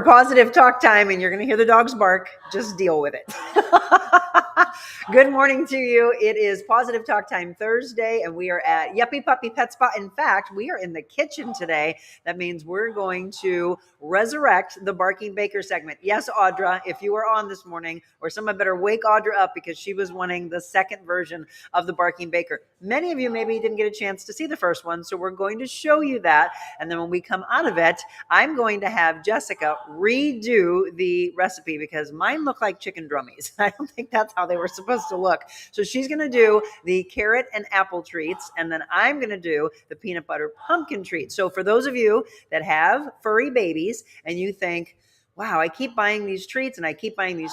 Positive Talk time, and you're going to hear the dogs bark. Just deal with it. Good morning to you. It is Positive Talk time Thursday, and we are at Yuppy Puppy Pet Spa. In fact, we are in the kitchen today. That means we're going to resurrect the Barking Baker segment. Yes, Audra, if you were on this morning, or someone better wake Audra up because she was wanting the second version of the Barking Baker. Many of you maybe didn't get a chance to see the first one, so we're going to show you that. And then when we come out of it, I'm going to have Jessica redo the recipe because mine look like chicken drummies. I don't think that's how they were supposed to look. So she's going to do the carrot and apple treats, and then I'm going to do the peanut butter pumpkin treats. So for those of you that have furry babies and you think, wow, I keep buying these treats and I keep buying these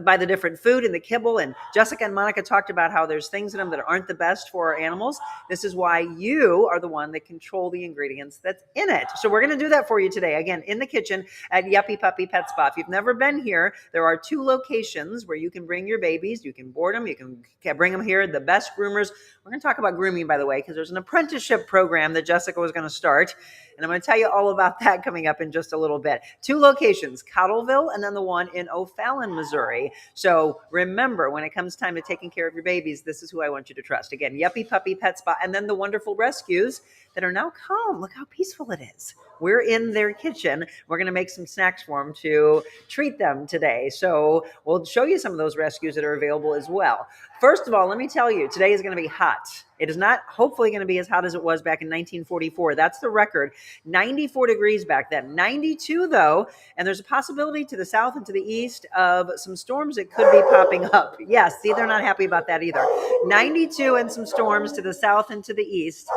by the different food and the kibble. And Jessica and Monica talked about how there's things in them that aren't the best for our animals. This is why you are the one that control the ingredients that's in it. So we're going to do that for you today. Again, in the kitchen at Yuppy Puppy Pet Spa. If you've never been here, there are 2 locations where you can bring your babies. You can board them. You can bring them here. The best groomers. We're going to talk about grooming, by the way, because there's an apprenticeship program that Jessica was going to start. And I'm going to tell you all about that coming up in just a little bit. 2 locations, Cottleville and then the one in O'Fallon, Missouri. So remember, when it comes time to taking care of your babies, this is who I want you to trust. Again, Yuppy Puppy Pet Spa, and then the wonderful rescues that are now calm. Look how peaceful it is. We're in their kitchen. We're going to make some snacks for them to treat them today. So we'll show you some of those rescues that are available as well. First of all, let me tell you, today is going to be hot. It is not hopefully going to be as hot as it was back in 1944. That's the record. 94 degrees back then. 92 though, and there's a possibility to the south and to the east of some storms that could be popping up. Yes, see, they're not happy about that either. 92 and some storms to the south and to the east.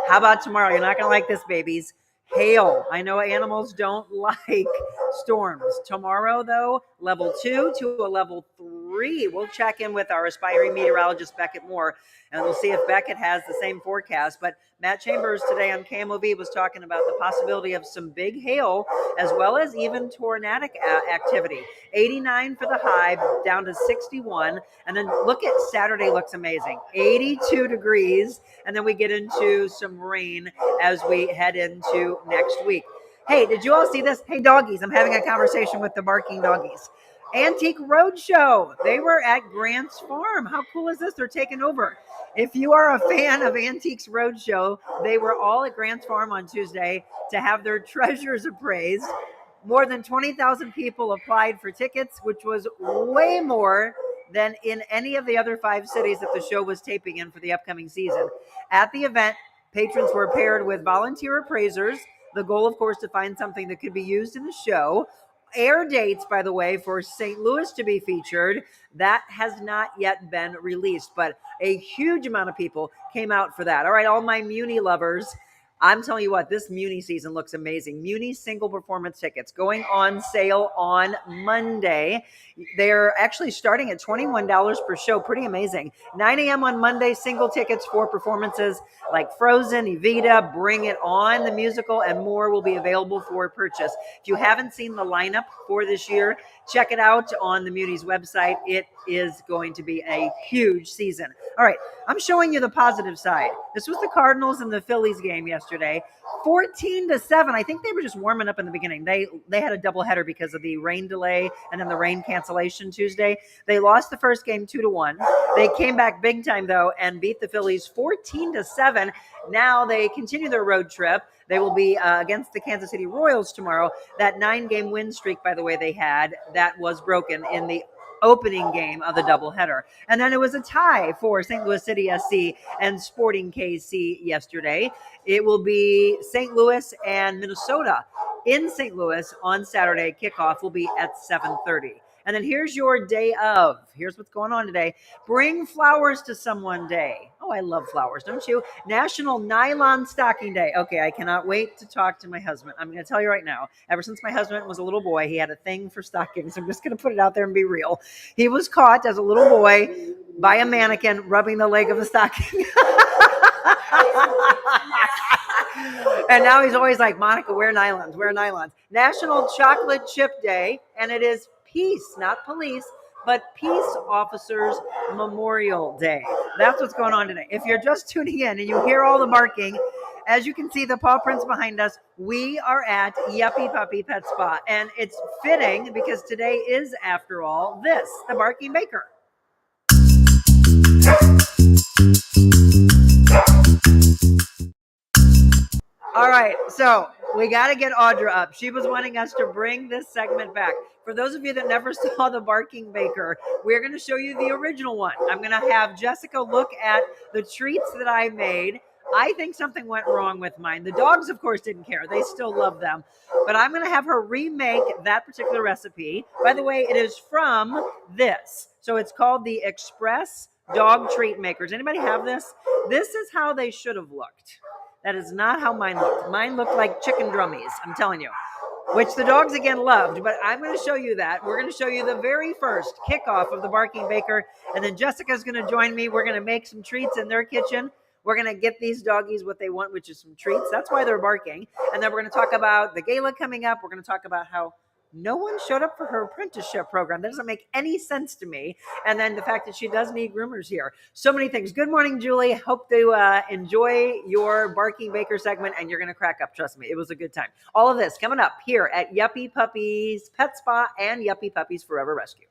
How about tomorrow? You're not going to like this, babies. Hail. I know animals don't like storms. Tomorrow, though, level 2 to a level 3. We'll check in with our aspiring meteorologist, Beckett Moore, and we'll see if Beckett has the same forecast. But Matt Chambers today on KMOV was talking about the possibility of some big hail as well as even tornadic activity. 89 for the high, down to 61. And then look at Saturday, looks amazing. 82 degrees. And then we get into some rain as we head into next week. Hey, did you all see this? Hey, doggies, I'm having a conversation with the barking doggies. Antique Roadshow. They were at Grant's Farm. How cool is this? They're taking over. If you are a fan of Antiques Roadshow, they were all at Grant's Farm on Tuesday to have their treasures appraised. More than 20,000 people applied for tickets, which was way more than in any of the other 5 cities that the show was taping in for the upcoming season. At the event, patrons were paired with volunteer appraisers. The goal, of course, to find something that could be used in the show. Air dates, by the way, for St. Louis to be featured, that has not yet been released, but a huge amount of people came out for that. All right, all my Muni lovers, I'm telling you what, this Muni season looks amazing. Muni single performance tickets going on sale on Monday. They're actually starting at $21 per show. Pretty amazing. 9 a.m. on Monday, single tickets for performances like Frozen, Evita, Bring It On, the musical, and more will be available for purchase. If you haven't seen the lineup for this year, check it out on the Muni's website. It is going to be a huge season. All right, I'm showing you the positive side. This was the Cardinals and the Phillies game yesterday. 14-7. I think they were just warming up in the beginning. They had a doubleheader because of the rain delay and then the rain cancellation Tuesday. They lost the first game 2-1. They came back big time though and beat the Phillies 14-7. Now they continue their road trip. They will be against the Kansas City Royals tomorrow. That 9-game win streak, by the way, they had, that was broken in the opening game of the doubleheader. And then it was a tie for St. Louis City SC and Sporting KC yesterday. It will be St. Louis and Minnesota in St. Louis on Saturday. Kickoff will be at 7:30. And then here's your day of. Here's what's going on today. Bring flowers to someone day. Oh, I love flowers, don't you? National Nylon Stocking Day. Okay, I cannot wait to talk to my husband. I'm going to tell you right now, ever since my husband was a little boy, he had a thing for stockings. I'm just going to put it out there and be real. He was caught as a little boy by a mannequin rubbing the leg of a stocking. And now he's always like, Monica, wear nylons, wear nylons. National Chocolate Chip Day, and it is peace, not police, but Peace Officers Memorial Day. That's what's going on today. If you're just tuning in and you hear all the barking, As you can see, the paw prints behind us, we are at Yuppy Puppy Pet Spa. And it's fitting because today is, after all, this, the Barking Baker. All right, so we got to get Audra up. She was wanting us to bring this segment back. For those of you that never saw the Barking Baker, we're going to show you the original one. I'm going to have Jessica look at the treats that I made. I think something went wrong with mine. The dogs, of course, didn't care. They still love them. But I'm going to have her remake that particular recipe. By the way, it is from this. So it's called the Express Dog Treat Makers. Anybody have this? This is how they should have looked. That is not how mine looked. Mine looked like chicken drummies, I'm telling you, which the dogs again loved, but I'm going to show you that. We're going to show you the very first kickoff of the Barking Baker, and then Jessica's going to join me. We're going to make some treats in their kitchen. We're going to get these doggies what they want, which is some treats. That's why they're barking. And then we're going to talk about the gala coming up. We're going to talk about how no one showed up for her apprenticeship program. That doesn't make any sense to me. And then the fact that she does need groomers here. So many things. Good morning, Julie. Hope to enjoy your Barking Baker segment, and you're going to crack up. Trust me, it was a good time. All of this coming up here at Yuppy Puppies Pet Spa and Yuppy Puppies Forever Rescue.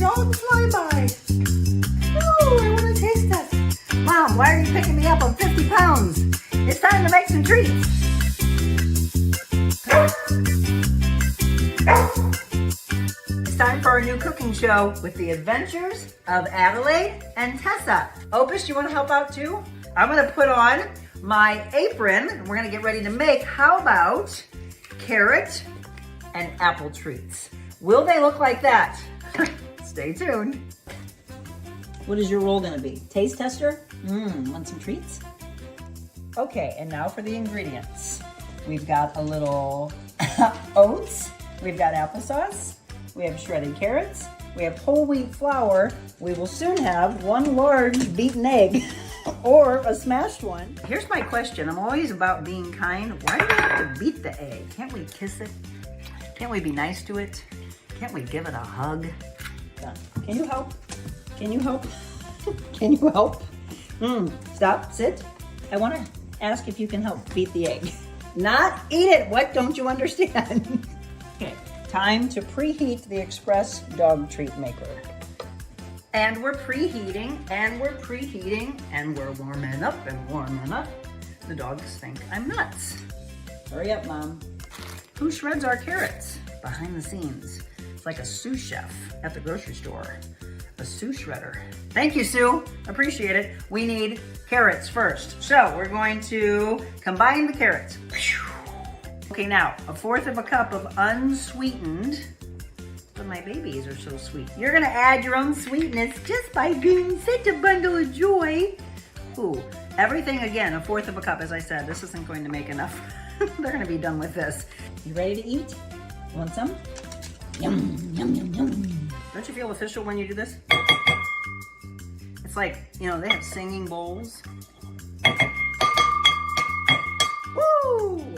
Dog flyby. Ooh, I want to taste this. Mom, why are you picking me up? I'm 50 pounds. It's time to make some treats. It's time for our new cooking show with the adventures of Adelaide and Tessa. Opus, you want to help out too? I'm going to put on my apron and we're going to get ready to make, how about carrot and apple treats? Will they look like that? Stay tuned. What is your role going to be? Taste tester? Want some treats? Okay, and now for the ingredients. We've got a little oats. We've got applesauce. We have shredded carrots. We have whole wheat flour. We will soon have one large beaten egg or a smashed one. Here's my question. I'm always about being kind. Why do we have to beat the egg? Can't we kiss it? Can't we be nice to it? Can't we give it a hug? Can you help? Can you help? Can you help? Stop, sit. I want to ask if you can help beat the egg. Not eat it. What don't you understand? Okay, time to preheat the Express Dog Treat Maker. And we're preheating, and we're preheating, and we're warming up and warming up. The dogs think I'm nuts. Hurry up, Mom. Who shreds our carrots? Behind the scenes. It's like a sous chef at the grocery store. A sous shredder. Thank you, Sue. Appreciate it. We need carrots first. So we're going to combine the carrots. Okay, now 1/4 cup of unsweetened. But my babies are so sweet. You're gonna add your own sweetness just by being such a bundle of joy. Ooh, everything again, 1/4 cup, as I said. This isn't going to make enough. They're gonna be done with this. You ready to eat? Want some? Yum, yum, yum, yum. Don't you feel official when you do this? It's like, you know, they have singing bowls. Woo!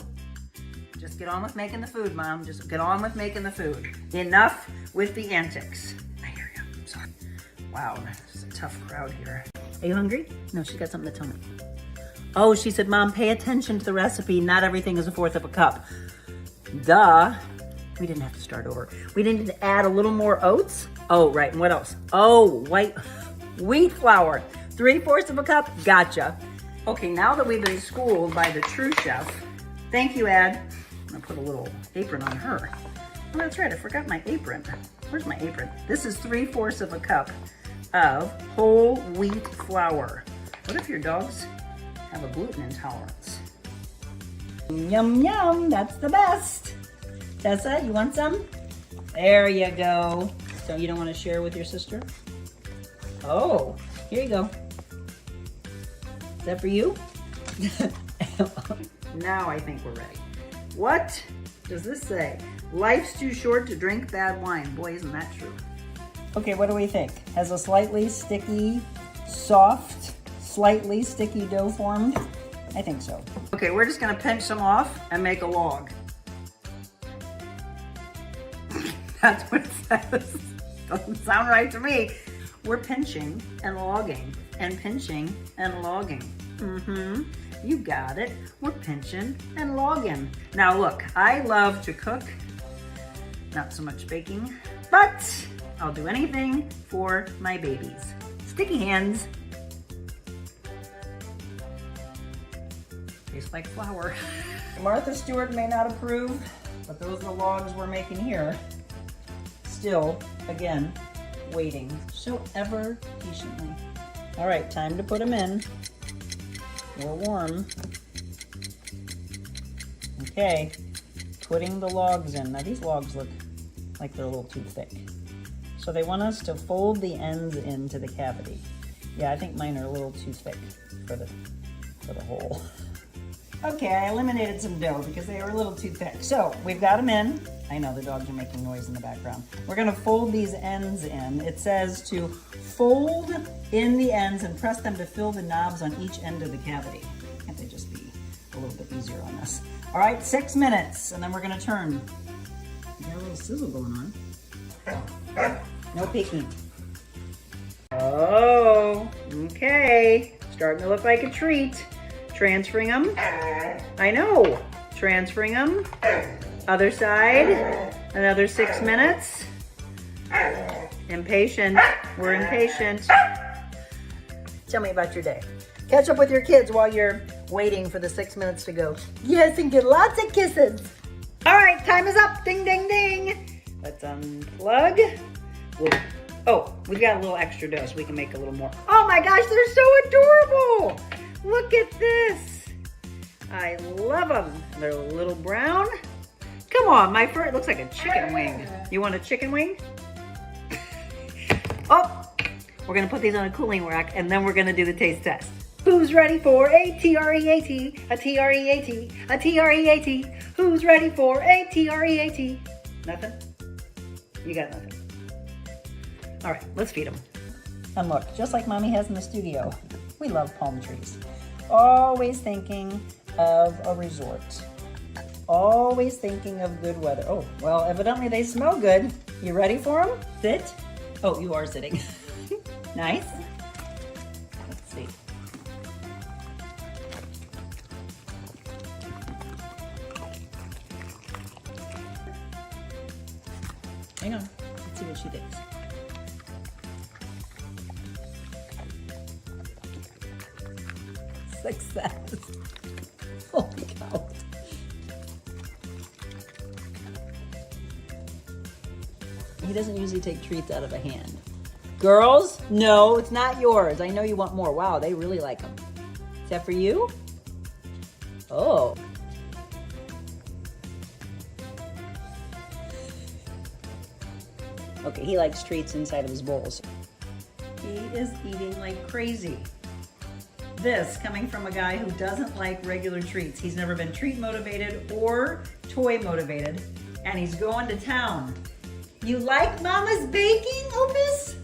Just get on with making the food, Mom. Just get on with making the food. Enough with the antics. I hear you. I'm sorry. Wow, this is a tough crowd here. Are you hungry? No, she's got something to tell me. Oh, she said, Mom, pay attention to the recipe. Not everything is 1/4 cup. Duh. We didn't have to start over. We didn't add a little more oats. Oh, right. And what else? Oh, wheat flour. 3/4 cup. Gotcha. Okay, now that we've been schooled by the true chef, thank you, Ad. I'm gonna put a little apron on her. Oh, that's right. I forgot my apron. Where's my apron? This is 3/4 cup of whole wheat flour. What if your dogs have a gluten intolerance? Yum, yum. That's the best. Tessa, you want some? There you go. So you don't want to share with your sister? Oh, here you go. Is that for you? Now I think we're ready. What does this say? Life's too short to drink bad wine. Boy, isn't that true. Okay, what do we think? Has a slightly sticky, soft, slightly sticky dough formed? I think so. Okay, we're just gonna pinch some off and make a log. That's what it says. Doesn't sound right to me. We're pinching and logging and pinching and logging. You got it. We're pinching and logging. Now look, I love to cook, not so much baking, but I'll do anything for my babies. Sticky hands. Tastes like flour. Martha Stewart may not approve, but those are the logs we're making here. Still, again, waiting so ever patiently. All right, time to put them in. We're warm. Okay, putting the logs in. Now these logs look like they're a little too thick. So they want us to fold the ends into the cavity. Yeah, I think mine are a little too thick for the hole. Okay, I eliminated some dough because they were a little too thick. So we've got them in. I know the dogs are making noise in the background. We're gonna fold these ends in. It says to fold in the ends and press them to fill the knobs on each end of the cavity. Can't they just be a little bit easier on this? All right, 6 minutes, and then we're gonna turn. We got a little sizzle going on. No peeking. Oh, okay. Starting to look like a treat. Transferring them. I know. Transferring them. Other side. Another 6 minutes. Impatient. We're impatient. Tell me about your day. Catch up with your kids while you're waiting for the 6 minutes to go. Yes, and get lots of kisses. All right, time is up. Ding, ding, ding. Let's unplug. Oh, we've got a little extra dough, so we can make a little more. Oh my gosh, they're so adorable. Look at this. I love them. They're a little brown. Come on, my fur, it looks like a chicken wing. You want a chicken wing? Oh, we're gonna put these on a cooling rack and then we're gonna do the taste test. Who's ready for a T-R-E-A-T, a T-R-E-A-T, a T-R-E-A-T? Who's ready for a T-R-E-A-T? Nothing? You got nothing. All right, let's feed them. And look, just like Mommy has in the studio, we love palm trees. Always thinking of a resort. Always thinking of good weather. Oh, well, evidently they smell good. You ready for them? Sit. Oh, you are sitting. Nice. Let's see. Hang on. Let's see what she thinks. Success. Holy cow. He doesn't usually take treats out of a hand. Girls, no, it's not yours. I know you want more. Wow, they really like them. Is that for you? Oh. Okay, he likes treats inside of his bowls. He is eating like crazy. This coming from a guy who doesn't like regular treats. He's never been treat motivated or toy motivated, and he's going to town. You like Mama's baking, Opus?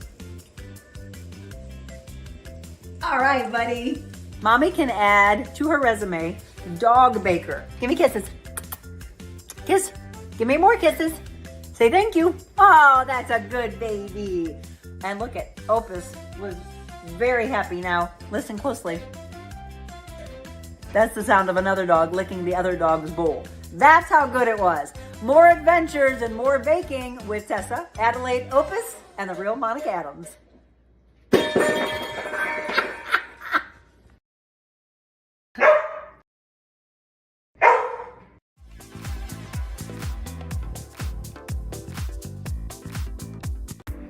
All right, buddy. Mommy can add to her resume, dog baker. Give me kisses. Kiss. Give me more kisses. Say thank you. Oh, that's a good baby. And look at Opus was very happy now. Listen closely. That's the sound of another dog licking the other dog's bowl. That's how good it was. More adventures and more baking with Tessa, Adelaide, Opus, and the real Monica Adams.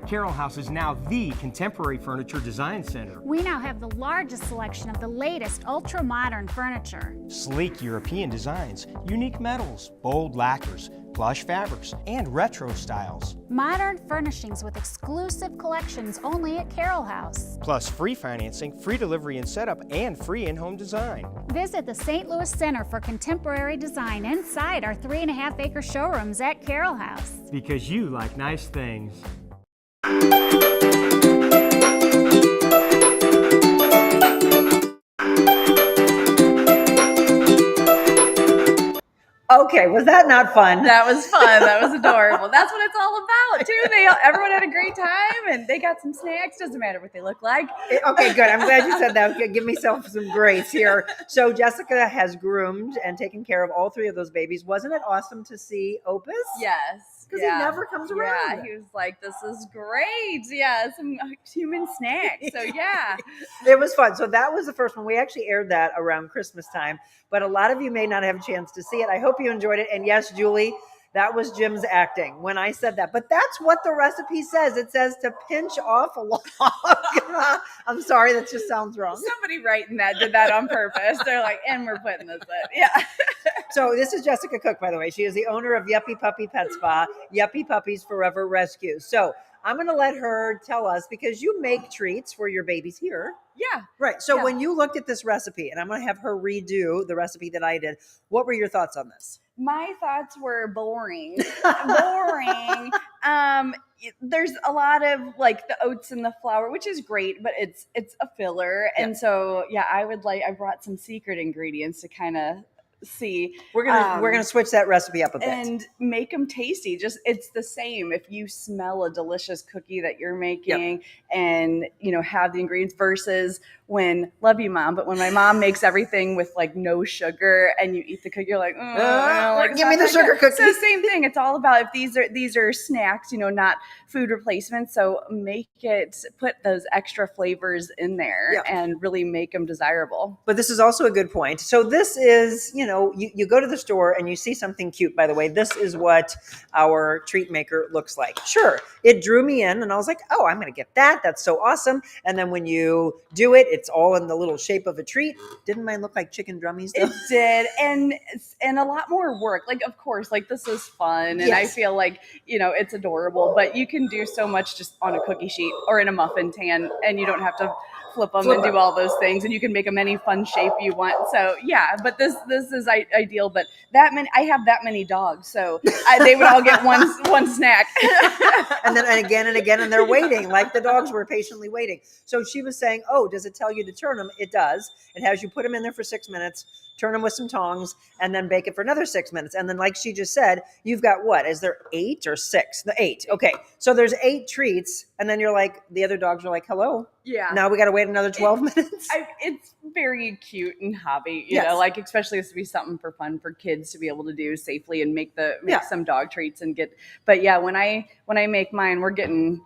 Carroll House is now the contemporary furniture design center. We now have the largest selection of the latest ultra-modern furniture. Sleek European designs, unique metals, bold lacquers, plush fabrics, and retro styles. Modern furnishings with exclusive collections only at Carroll House. Plus free financing, free delivery and setup, and free in-home design. Visit the St. Louis Center for Contemporary Design inside our 3.5-acre showrooms at Carroll House. Because you like nice things. Okay, was that not fun? That was fun. That was adorable. That's what it's all about, too. Everyone had a great time, and they got some snacks. Doesn't matter what they look like. Okay, good. I'm glad you said that. Okay, give myself some grace here. So Jessica has groomed and taken care of all three of those babies. Wasn't it awesome to see Opus? Yes. Because he never comes around. Yeah, he was like, this is great. Yeah, some human snacks. So, yeah. It was fun. So that was the first one. We actually aired that around Christmas time, but a lot of you may not have a chance to see it. I hope you enjoyed it. And yes, Julie, that was Jim's acting when I said that. But that's what the recipe says. It says to pinch off a log. I'm sorry, that just sounds wrong. Somebody writing that did that on purpose. They're like, and we're putting this in. Yeah. So this is Jessica Cooke, by the way. She is the owner of Yuppy Puppy Pet Spa, Yuppy Puppies Forever Rescue. So I'm going to let her tell us, because you make treats for your babies here. Yeah. Right. So when you looked at this recipe, and I'm going to have her redo the recipe that I did, what were your thoughts on this? My thoughts were boring. Boring. There's a lot of like the oats and the flour, which is great, but it's a filler. And so, I brought some secret ingredients to kind of see. We're gonna switch that recipe up a bit and make them tasty. Just it's the same if you smell a delicious cookie that you're making and have the ingredients versus when love you mom, but when my mom makes everything with like no sugar and you eat the cookie, you're like, give me the sugar cookie. So same thing. It's all about if these are snacks, not food replacements. So put those extra flavors in there and really make them desirable. But this is also a good point. So this is, you go to the store and you see something cute, by the way. This is what our treat maker looks like. Sure, it drew me in and I was like, oh, I'm going to get that. That's so awesome. And then when you do it, it's all in the little shape of a treat. Didn't mine look like chicken drummies though? It did. And a lot more work. Like, of course, like this is fun. And I feel like, it's adorable, but you can do so much just on a cookie sheet or in a muffin tin and you don't have to flip them and do all those things, and you can make them any fun shape you want. So but this is ideal. But I have that many dogs, so they would all get one snack, and again, and they're waiting, like the dogs were patiently waiting. So she was saying, "Oh, does it tell you to turn them?" It does. It has you put them in there for 6 minutes, turn them with some tongs, and then bake it for another 6 minutes. And then, like she just said, you've got what? Is there 8 or 6? The 8. Okay, so there's 8 treats, and then you're like, the other dogs are like, "Hello." Yeah. Now we got to wait another 12 minutes. It's very cute and hobby, you know, like especially this would be something for fun for kids to be able to do safely and make some dog treats and get. But when I make mine, we're getting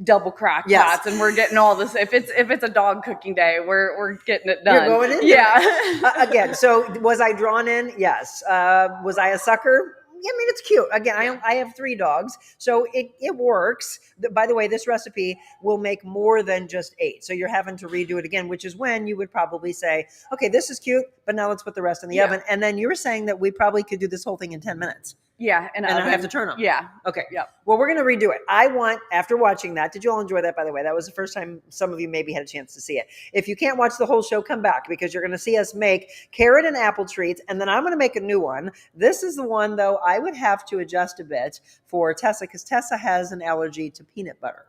double crock pots and we're getting all this. If it's a dog cooking day, we're getting it done. You're going in? Yeah. Again, so was I drawn in? Yes. Was I a sucker? I mean, it's cute. Again, I have 3 dogs, so it works. By the way, this recipe will make more than just 8. So you're having to redo it again, which is when you would probably say, okay, this is cute, but now let's put the rest in the oven. And then you were saying that we probably could do this whole thing in 10 minutes. Yeah. And I have to turn them. Yeah. Okay. Yep. Well, we're going to redo it. I want, after watching that, did you all enjoy that, by the way? That was the first time some of you maybe had a chance to see it. If you can't watch the whole show, come back because you're going to see us make carrot and apple treats. And then I'm going to make a new one. This is the one, though, I would have to adjust a bit for Tessa because Tessa has an allergy to peanut butter.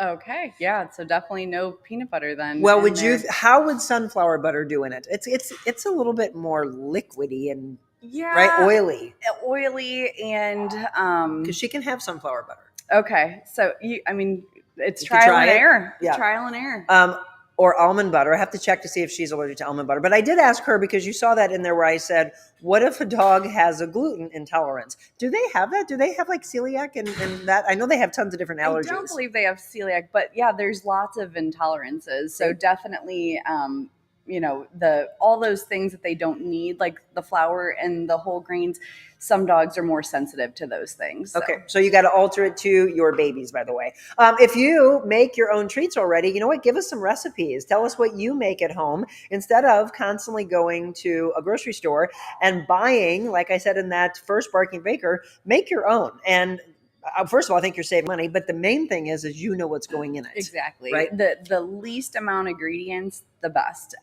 Okay. Yeah. So definitely no peanut butter then. Well, how would sunflower butter do in it? It's a little bit more liquidy and oily and because she can have sunflower butter. Okay. So it's trial and error. Yeah. Trial and error. Or almond butter. I have to check to see if she's allergic to almond butter. But I did ask her because you saw that in there where I said, what if a dog has a gluten intolerance? Do they have that? Do they have like celiac and that? I know they have tons of different allergies. I don't believe they have celiac, but there's lots of intolerances. So definitely, all those things that they don't need, like the flour and the whole grains, some dogs are more sensitive to those things. So. Okay. So you got to alter it to your babies, by the way. If you make your own treats already, you know what? Give us some recipes. Tell us what you make at home instead of constantly going to a grocery store and buying, like I said, in that first Barking Baker, make your own. And first of all, I think you're saving money, but the main thing is you know what's going in it. Exactly. Right? The least amount of ingredients, the best.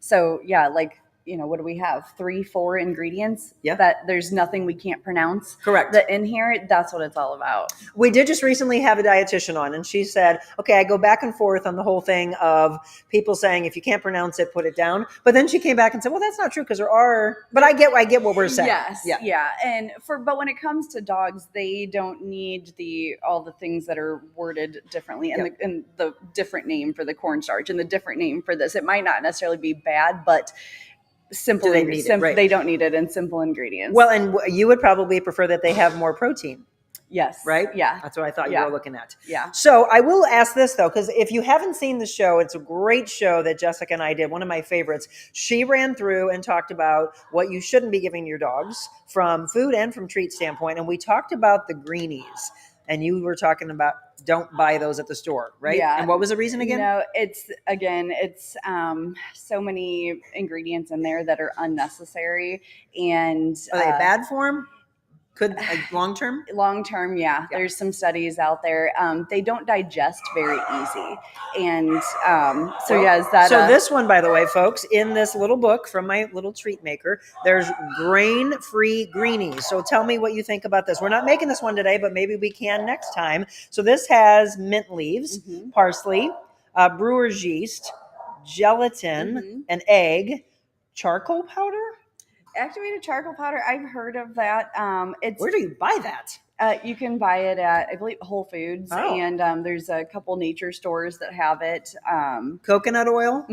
So like what do we have? 3-4 ingredients Yeah. that there's nothing we can't pronounce. Correct. That in here, that's what it's all about. We did just recently have a dietitian on, and she said, okay, I go back and forth on the whole thing of people saying, if you can't pronounce it, put it down. But then she came back and said, well, that's not true because there are, but I get what we're saying. Yes. Yeah. And but when it comes to dogs, they don't need all the things that are worded differently and the different name for the cornstarch and the different name for this. It might not necessarily be bad, but simple. They don't need it in simple ingredients. Well, and you would probably prefer that they have more protein. Yes. Right? Yeah. That's what I thought you were looking at. Yeah. So I will ask this though, because if you haven't seen the show, it's a great show that Jessica and I did, one of my favorites. She ran through and talked about what you shouldn't be giving your dogs from food and from treat standpoint. And we talked about the greenies, and you were talking about don't buy those at the store, right? Yeah. And what was the reason again? It's so many ingredients in there that are unnecessary. And Are they bad for them? Could long term? Long term, yeah. There's some studies out there. They don't digest very easy, and so is that. So this one, by the way, folks, in this little book from my little treat maker, there's grain-free greenies. So tell me what you think about this. We're not making this one today, but maybe we can next time. So this has mint leaves, parsley, brewer's yeast, gelatin, an egg, charcoal powder. Activated charcoal powder. I've heard of that. Where do you buy that? You can buy it at, I believe, Whole Foods, and there's a couple nature stores that have it. Coconut oil.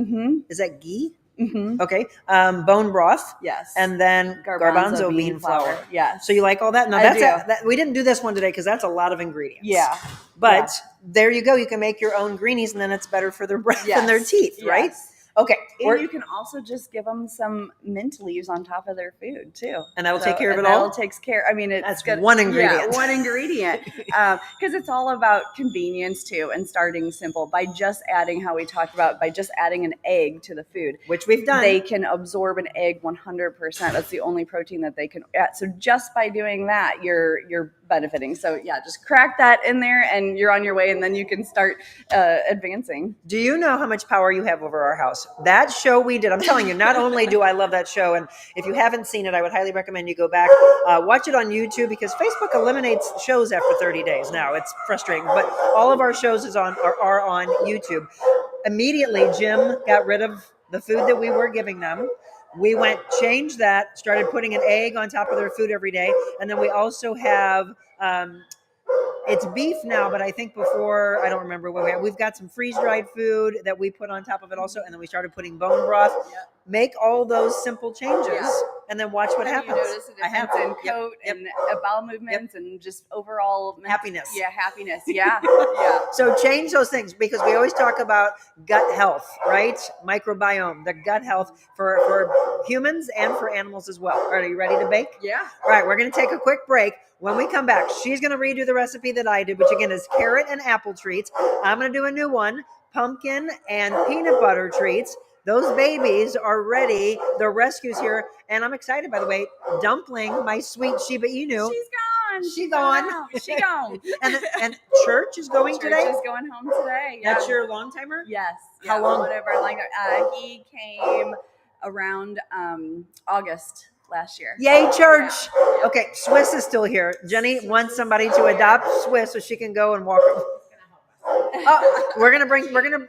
Is that ghee? Okay. Bone broth. Yes. And then garbanzo bean flour. Yes. So you like all that? No, that's we didn't do this one today because that's a lot of ingredients. Yeah. But there you go. You can make your own greenies, and then it's better for their breath and their teeth, right? Yes. Okay. And you can also just give them some mint leaves on top of their food too. And that'll take care of it all? That'll takes care. I mean, that's one ingredient. Yeah, one ingredient. Because it's all about convenience too and starting simple. By just adding, how we talked about, by just adding an egg to the food. Which we've done. They can absorb an egg 100%. That's the only protein that they can add. So just by doing that, you're benefiting. So just crack that in there and you're on your way, and then you can start advancing. Do you know how much power you have over our house? That show we did, I'm telling you, not only do I love that show, and if you haven't seen it, I would highly recommend you go back, watch it on YouTube, because Facebook eliminates shows after 30 days now. It's frustrating, but all of our shows are on YouTube. Immediately, Jim got rid of the food that we were giving them. We changed that, started putting an egg on top of their food every day. And then we also have, it's beef now, but I think before, I don't remember what we've got some freeze-dried food that we put on top of it also. And then we started putting bone broth. Make all those simple changes and then watch what happens. You notice a difference in coat and bowel movements and just overall happiness. Yeah, happiness. Yeah. So change those things, because we always talk about gut health, right? Microbiome, the gut health for humans and for animals as well. Are you ready to bake? Yeah. All right, we're going to take a quick break. When we come back, she's going to redo the recipe that I did, which again is carrot and apple treats. I'm going to do a new one, pumpkin and peanut butter treats. Those babies are ready. The rescue's here. And I'm excited, by the way. Dumpling, my sweet Shiba Inu. She's gone. She gone. and Church is going today? Church is going home today. Yeah. That's your long timer? Yes. How long? Whatever. He came around August last year. Yay, Church. Yeah. Okay, Swiss is still here. Jenny wants somebody to adopt Swiss so she can go and walk.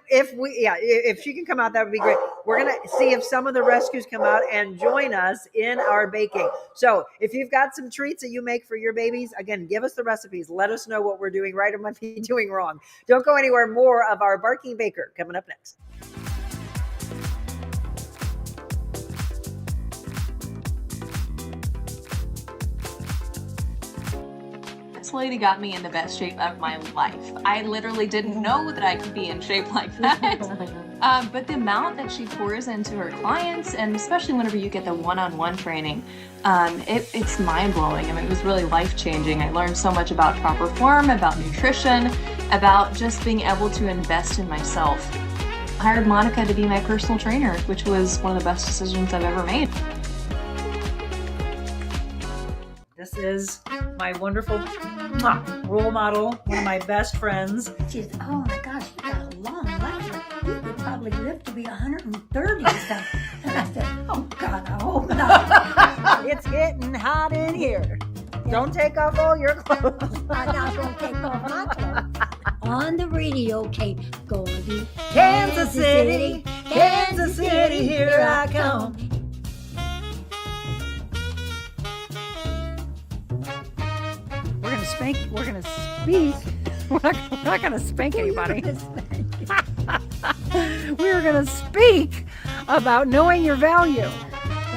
If she can come out, that would be great. We're going to see if some of the rescues come out and join us in our baking. So if you've got some treats that you make for your babies, again, give us the recipes. Let us know what we're doing right or might be doing wrong. Don't go anywhere. More of our Barking Baker coming up next. This lady got me in the best shape of my life. I literally didn't know that I could be in shape like that. But the amount that she pours into her clients, and especially whenever you get the one-on-one training, it's mind-blowing. I mean, it was really life-changing. I learned so much about proper form, about nutrition, about just being able to invest in myself. I hired Monica to be my personal trainer, which was one of the best decisions I've ever made. This is my wonderful role model, one of my best friends. She said, oh my gosh, you got a long life. You could probably live to be 130 or something. And I said, oh God, It's getting hot in here. Don't take off all your clothes. I'm not going to take off my clothes. On the radio tape, going to be Kansas City, Kansas City, here I come. We're gonna spank. We're gonna speak. We're not gonna spank anybody. We're gonna speak about knowing your value,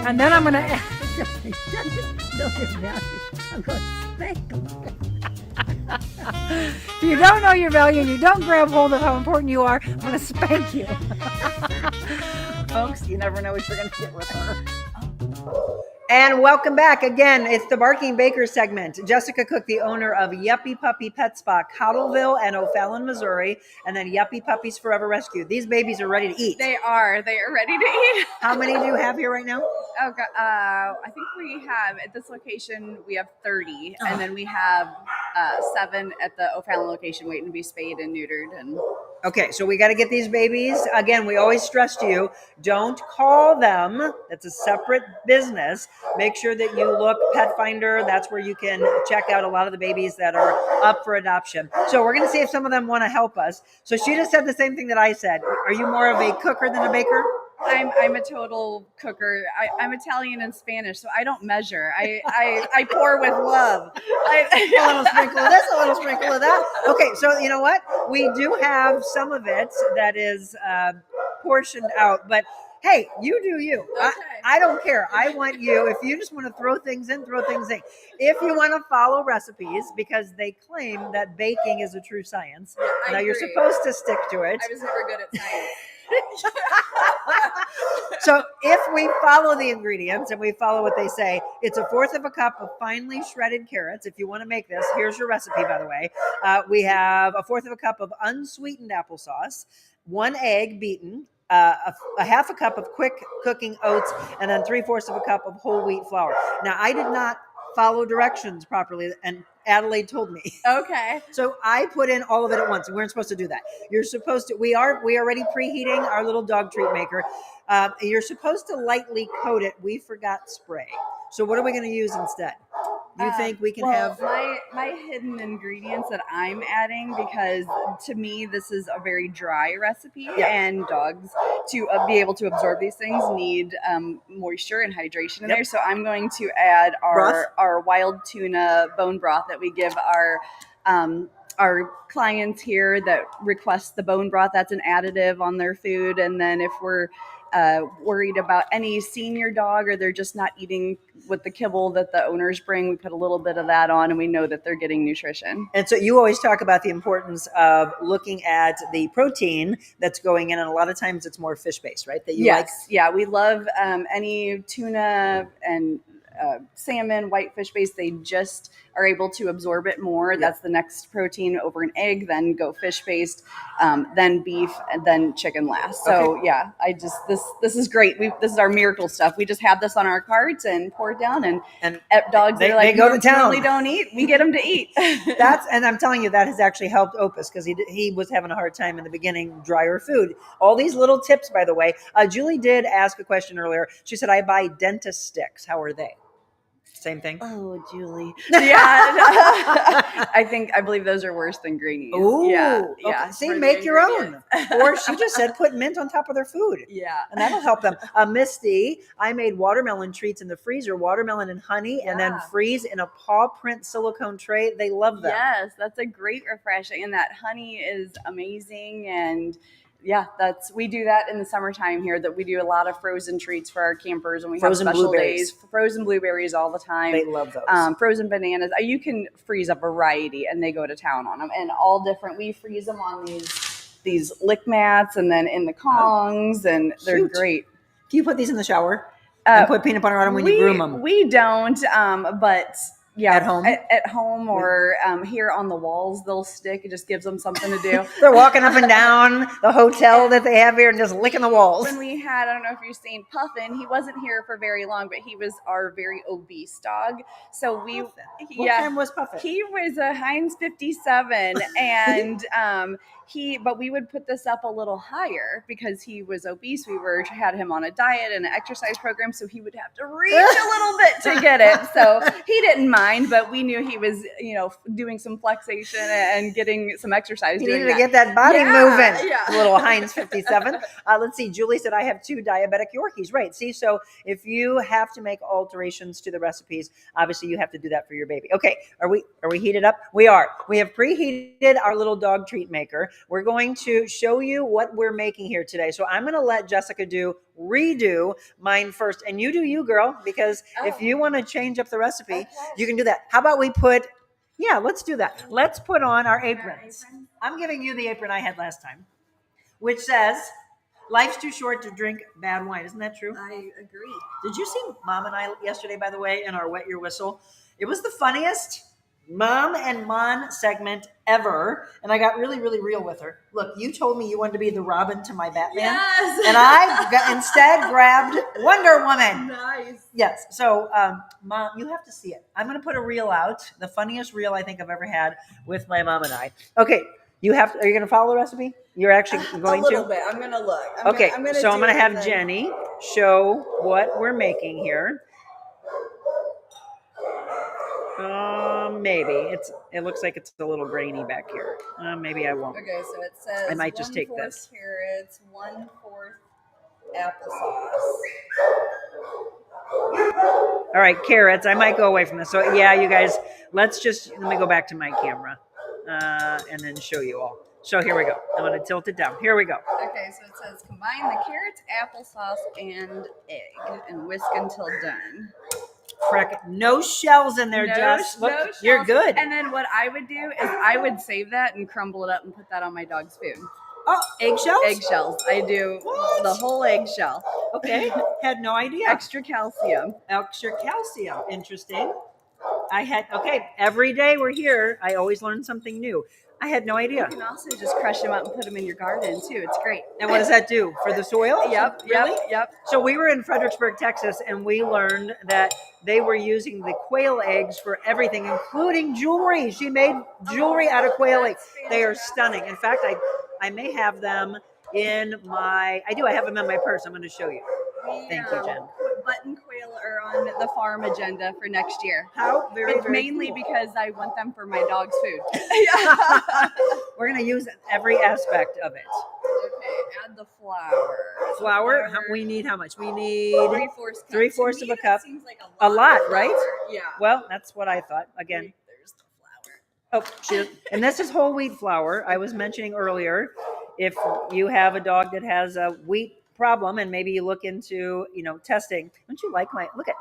and then I'm gonna. I'm going to spank them. If you don't know your value and you don't grab hold of how important you are, I'm gonna spank you. Folks, you never know what you're gonna get with her. And welcome back again. It's the Barking Baker segment. Jessica Cooke, the owner of Yuppy Puppy Pet Spa, Cottleville and O'Fallon, Missouri, and then Yuppy Puppies Forever Rescue. These babies are ready to eat. They are ready to eat. How many do you have here right now? Oh God, I think we have at this location we have 30, and then we have 7 at the O'Fallon location waiting to be spayed and neutered. And Okay, so we got to get these babies. Again, we always stress to you, don't call them. That's a separate business. Make sure that you look Pet Finder. That's where you can check out a lot of the babies that are up for adoption. So we're going to see if some of them want to help us. So she just said the same thing that I said. Are you more of a cooker than a baker? I'm a total cooker. I'm Italian and Spanish, so I don't measure. I pour with love. A little sprinkle of this, a little sprinkle of that. Okay, so you know what? We do have some of it that is portioned out, but hey, you do you. Okay. I don't care. I want you. If you just want to throw things in, throw things in. If you want to follow recipes, because they claim that baking is a true science. I Now you're agree. supposed to stick to it. I was never good at science. So if we follow the ingredients and we follow what they say, it's 1/4 of a cup of finely shredded carrots. If you want to make this, here's your recipe, by the way. We have 1/4 of a cup of unsweetened applesauce, 1 egg beaten, a 1/2 a cup of quick cooking oats, and then 3/4 of a cup of whole wheat flour. Now, I did not follow directions properly, and Adelaide told me. Okay. So I put in all of it at once. We weren't supposed to do that. You're supposed to, we are already preheating our little dog treat maker. You're supposed to lightly coat it. We forgot spray. So what are we going to use instead? You think we can have my hidden ingredients that I'm adding, because to me this is a very dry recipe, and dogs to be able to absorb these things need moisture and hydration in there. So I'm going to add our wild tuna bone broth that we give our clients here that request the bone broth. That's an additive on their food. And then if we're worried about any senior dog or they're just not eating with the kibble that the owners bring, we put a little bit of that on, and we know that they're getting nutrition. And so you always talk about the importance of looking at the protein that's going in, and a lot of times it's more fish-based, right? That you like. Yeah, we love any tuna and salmon, whitefish based. They just are able to absorb it more. Yeah. That's the next protein over an egg, then go fish based, then beef, and then chicken last. So yeah, this is great. This is our miracle stuff. We just have this on our carts and pour it down, and dogs they, are like, they go to town. Really don't eat. We get them to eat. And I'm telling you, that has actually helped Opus, because he was having a hard time in the beginning, drier food. All these little tips, by the way. Julie did ask a question earlier. She said, I buy dentist sticks. How are they? Same thing. Oh, Julie. Yeah. I believe those are worse than greenies. Ooh. Yeah. Okay. See, make your own. Or she just said put mint on top of their food. Yeah. And that'll help them. Misty, I made watermelon treats in the freezer, watermelon and honey, and then freeze in a paw print silicone tray. They love them. Yes, that's a great refreshing. And that honey is amazing. And yeah, we do that in the summertime here, that we do a lot of frozen treats for our campers, and we have special days. Frozen blueberries all the time. They love those. Frozen bananas. You can freeze a variety, and they go to town on them, and all different. We freeze them on these lick mats, and then in the Kongs, and they're great. Do you put these in the shower and put peanut butter on them when you groom them? We don't, but at home. At home or here on the walls, they'll stick. It just gives them something to do. They're walking up and down the hotel that they have here and just licking the walls. When we had, I don't know if you've seen Puffin, he wasn't here for very long, but he was our very obese dog. So What time was Puffin? He was a Heinz 57, and but we would put this up a little higher because he was obese. We had him on a diet and an exercise program, so he would have to reach a little bit to get it. So he didn't mind, but we knew he was, doing some flexation and getting some exercise. You needed to get that body moving. Yeah. Little Heinz 57. Let's see. Julie said I have 2 diabetic Yorkies. Right. See, so if you have to make alterations to the recipes, obviously you have to do that for your baby. Okay. Are we heated up? We are. We have preheated our little dog treat maker. We're going to show you what we're making here today. So I'm going to let Jessica redo mine first, and you do you, girl, because if you want to change up the recipe, you can do that. How about we let's do that. Let's put on our aprons. I'm giving you the apron I had last time, which says, life's too short to drink bad wine. Isn't that true? I agree. Did you see Mom and I yesterday, by the way, in our Wet Your Whistle? It was the funniest Mom and Mon segment ever. And I got really, really real with her. Look, you told me you wanted to be the Robin to my Batman. Yes. And I instead grabbed Wonder Woman. Nice. Yes. So, Mom, you have to see it. I'm going to put a reel out, the funniest reel I think I've ever had with my mom and I. Okay. Are you going to follow the recipe? You're actually going to? A little bit. I'm going to look. I'm going to have Jenny show what we're making here. Maybe it looks like it's a little grainy back here. Maybe I won't. Okay, so it says I might just take 1/4 this. carrots, 1/4 applesauce. All right, carrots. I might go away from this. So yeah, you guys, let me go back to my camera and then show you all. So here we go. I'm going to tilt it down. Here we go. Okay, so it says combine the carrots, applesauce, and egg and whisk until done. Frick, no shells in there, Jess. Look, you're good. And then what I would do is I would save that and crumble it up and put that on my dog's food. Oh, eggshells? Eggshells. I do the whole eggshell. Okay, had no idea. Extra calcium. Interesting. Every day we're here, I always learn something new. I had no idea. You can also just crush them up and put them in your garden too. It's great. And what does that do for the soil? Yep. Really? Yep. So we were in Fredericksburg, Texas, and we learned that they were using the quail eggs for everything, including jewelry. She made jewelry out of quail eggs. They are stunning. In fact, I may have them in I have them in my purse. I'm going to show you. Thank you, Jen. Button quail are on the farm agenda for next year. How? Very mainly cool. because I want them for my dog's food. We're going to use every aspect of it. Okay, add the flour. Flour? We need how much? We need 3/4 of a cup. Seems like A lot, right? Yeah. Well, that's what I thought. Again. There's the flour. Oh, shit. And this is whole wheat flour. I was mentioning earlier, if you have a dog that has a wheat problem and maybe you look into, testing. Don't you like look at,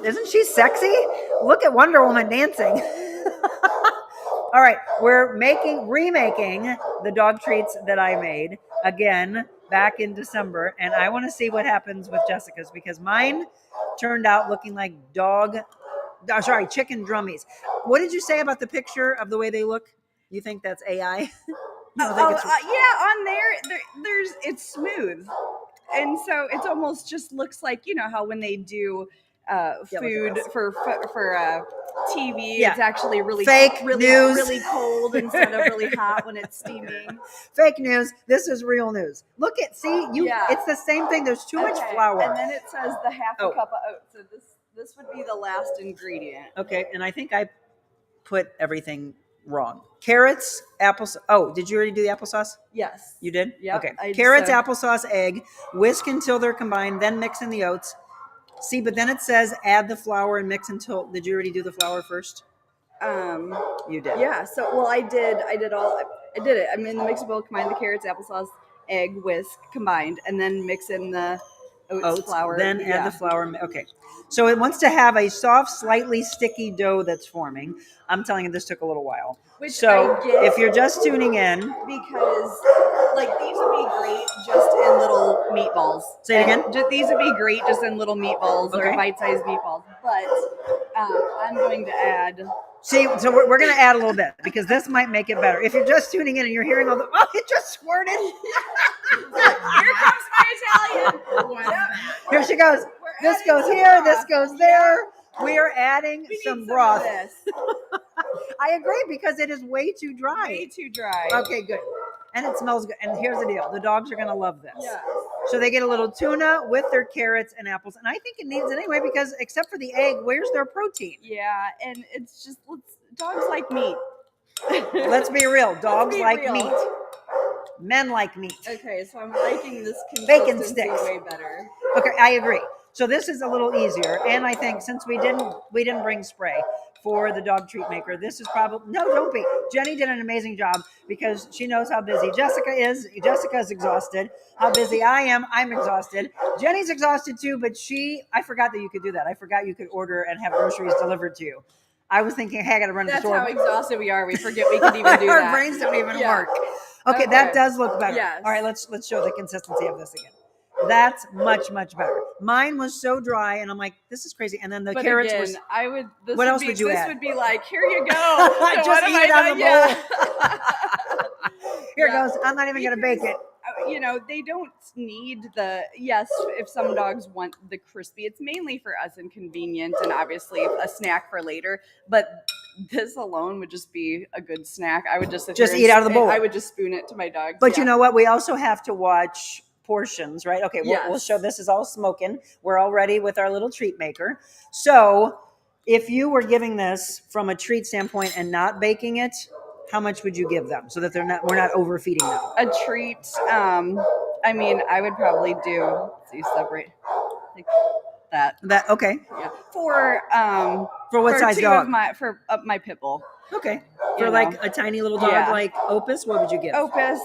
isn't she sexy? Look at Wonder Woman dancing. All right. We're remaking the dog treats that I made again back in December. And I want to see what happens with Jessica's because mine turned out looking like chicken drummies. What did you say about the picture of the way they look? You think that's AI? On there's it's smooth, and so it almost just looks like how when they do food for TV, it's actually really fake news, really cold instead of really hot when it's steaming. Fake news. This is real news. Look at it's the same thing. There's too much flour, and then it says the half a cup of oats. So this would be the last ingredient. Okay, and I think I put everything wrong. Carrots, applesauce. Oh, did you already do the applesauce? Yes. You did? Yeah. Okay. Carrots, applesauce, egg, whisk until they're combined, then mix in the oats. See, but then it says add the flour and mix until. Did you already do the flour first? You did. Yeah. So, I did it. I'm in the mixing bowl, combine the carrots, applesauce, egg, whisk, combined, and then mix in the oats flour. Then add the flour. Okay. So it wants to have a soft, slightly sticky dough that's forming. I'm telling you, this took a little while. Which So I get if you're just tuning in, because like these would be great just in little meatballs. Say it again? These would be great just in little meatballs Okay. or bite-sized meatballs. But I'm going to add. see, so we're going to add a little bit because this might make it better. If you're just tuning in and you're hearing all the, oh, it just squirted. Here comes my Italian. Here she goes. This goes here. This goes there. We are adding some broth. Of this. I agree because it is way too dry. Way too dry. Okay, good. And it smells good. And here's the deal. The dogs are going to love this. Yeah. So they get a little tuna with their carrots and apples. And I think it needs it anyway because except for the egg, where's their protein? Yeah, and it's just dogs like meat. Let's be real. Dogs be like real. meat. Men like meat. Okay, so I'm liking this Bacon consistency sticks. way better. Okay, I agree. So this is a little easier. And I think since we didn't bring spray for the dog treat maker, this is probably, no, don't be. Jenny did an amazing job because she knows how busy Jessica is. Jessica's exhausted. How busy I am, I'm exhausted. Jenny's exhausted too, but I forgot that you could do that. I forgot you could order and have groceries delivered to you. I was thinking, hey, I got to run to the That's store. how exhausted we are. We forget we can even do Our that. brains don't even Yeah. work. Okay, that does look better. Yes. All right, let's show the consistency of this again. That's much, much better. Mine was so dry, and I'm like, this is crazy. And then the But carrots again, was. I would. This What would else be, would you this add? would be like, here you go. So Just what eat am it I out of the Yeah. Here Yeah. it goes. I'm not even going to bake it. You know, they don't need yes, if some dogs want the crispy, it's mainly for us and convenient and obviously a snack for later. But this alone would just be a good snack. I would just Eat out of the bowl. I would just spoon it to my dogs. But you know what? We also have to watch portions, right? Okay, we'll Yes. show this is all smoking. We're all ready with our little treat maker. So if you were giving this from a treat standpoint and not baking it, how much would you give them so that we're not overfeeding them? a treat. I mean, I would probably do. Let's see, separate like that. That okay. Yeah, for For size two dog? of my pit bull. Okay. For You like know. a tiny little dog Yeah. like Opus, what would you give? Opus.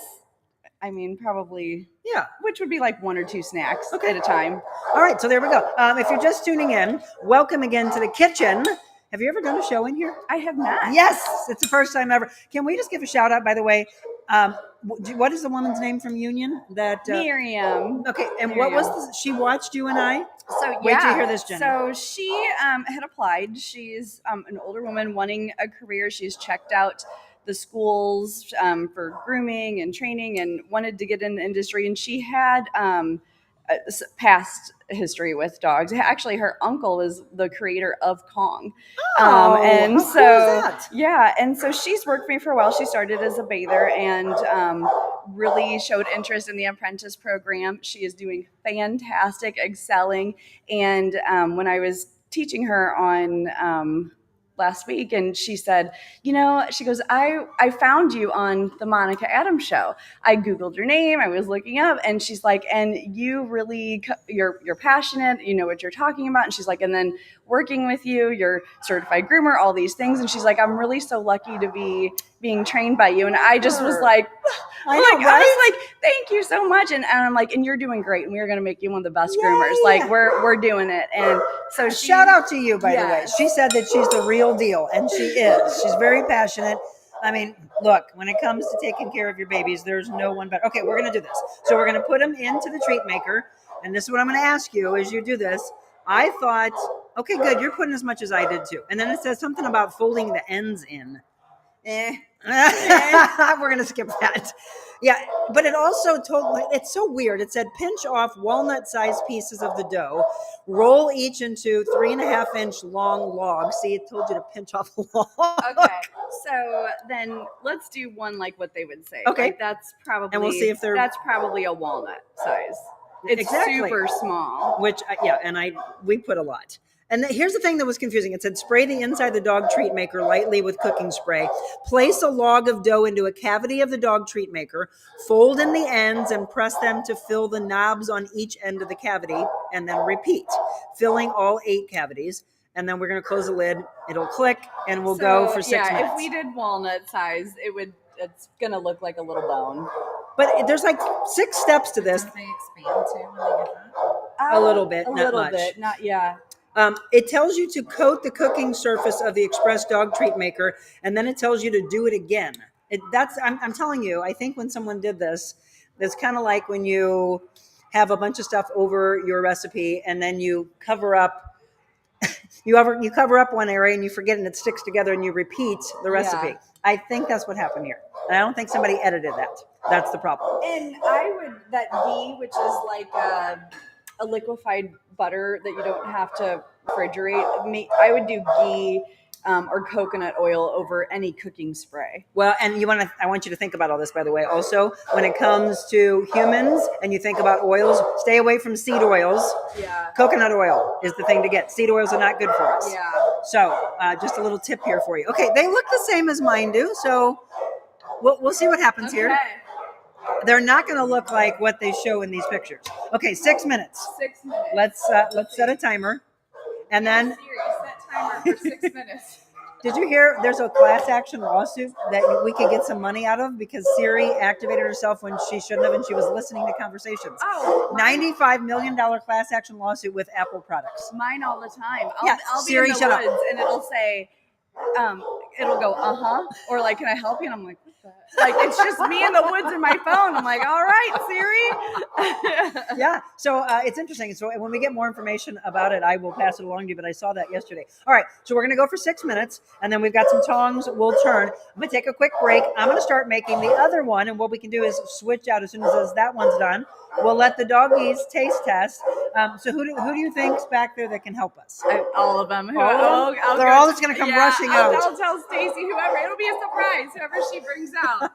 I mean, probably. Yeah. Which would be like 1 or 2 snacks Okay. at a time. All right. So there we go. If you're just tuning in, welcome again to the kitchen. Have you ever done a show in here? I have not. Yes. It's the first time ever. Can we just give a shout out, by the way? What is the woman's name from Union? Miriam. Okay. And what was she watched you and I? So Wait till you hear this, Jenny. So she had applied. She's an older woman wanting a career. She's checked out the schools for grooming and training and wanted to get in the industry. And she had past history with dogs. Actually, her uncle is the creator of Kong. And how so, cool is that? yeah. And so she's worked for me for a while. She started as a bather and really showed interest in the apprentice program. She is doing fantastic, excelling. And when I was teaching her on last week, and she said, she goes, I found you on the Monica Adams show. I Googled your name. I was looking up, and she's like, and you really, you're passionate. You know what you're talking about. And she's like, and then working with you, you're certified groomer, all these things. And she's like, I'm really so lucky to be being trained by you. And I just was like, I know, right? I was like, thank you so much. And I'm like, and you're doing great. And we're going to make you one of the best groomers. Like we're doing it. And so Shout out to you, by the way. Yes. She said that she's the real deal, and she is. She's very passionate. I mean, look, when it comes to taking care of your babies, there's no one better. Okay, we're going to do this. So we're going to put them into the treat maker, and this is what I'm going to ask you as you do this. I thought, okay, good, you're putting as much as I did too. And then it says something about folding the ends in. We're going to skip that. Yeah, but it also it's so weird. It said pinch off walnut-sized pieces of the dough, roll each into 3.5-inch long logs. See, it told you to pinch off a log. Okay, so then let's do one like what they would say. Okay. Like that's probably, And we'll see if they're- that's probably a walnut size. It's Exactly. super small. Which, we put a lot. And here's the thing that was confusing. It said spray the inside the dog treat maker lightly with cooking spray. Place a log of dough into a cavity of the dog treat maker. Fold in the ends and press them to fill the knobs on each end of the cavity, and then repeat, filling all 8 cavities. And then we're going to close the lid. It'll click, and we'll go for 6 minutes. If we did walnut size, it's gonna look like a little bone. But there's like 6 steps to this. Don't they expand too when they get that? A little bit, a not little much. bit, not yeah. It tells you to coat the cooking surface of the express dog treat maker, and then it tells you to do it again. I'm telling you, I think when someone did this, it's kind of like when you have a bunch of stuff over your recipe and then you cover up you cover up one area and you forget and it sticks together and you repeat the recipe. Yeah. I think that's what happened here. And I don't think somebody edited that. That's the problem. And I would that ghee, which is like a liquefied butter that you don't have to refrigerate. I would do ghee or coconut oil over any cooking spray. Well, and I want you to think about all this, by the way. Also, when it comes to humans and you think about oils, stay away from seed oils. Yeah. Coconut oil is the thing to get. Seed oils are not good for us. Yeah. So just a little tip here for you. Okay, they look the same as mine do, so we'll see what happens here. They're not going to look like what they show in these pictures. Okay, 6 minutes. 6 minutes. Let's set a timer, and then. Siri, set timer for 6 minutes. Did you hear there's a class action lawsuit that we could get some money out of because Siri activated herself when she shouldn't have and she was listening to conversations? Oh, $95 million class action lawsuit with Apple products. mine all the time. I'll Siri, be in the shut up. woods and it'll say, it'll go, or like, can I help you? And I'm like, what the? Like, it's just me in the woods and my phone. I'm like, all right, Siri. Yeah. So it's interesting. So when we get more information about it, I will pass it along to you. But I saw that yesterday. All right. So we're going to go for 6 minutes and then we've got some tongs. We'll turn. I'm going to take a quick break. I'm going to start making the other one. And what we can do is switch out as soon as that one's done. We'll let the doggies taste test. So who do you think's back there that can help us? All of them. All of them? They're all just going to come rushing out. I'll tell Stacy, whoever. It'll be a surprise, whoever she brings out.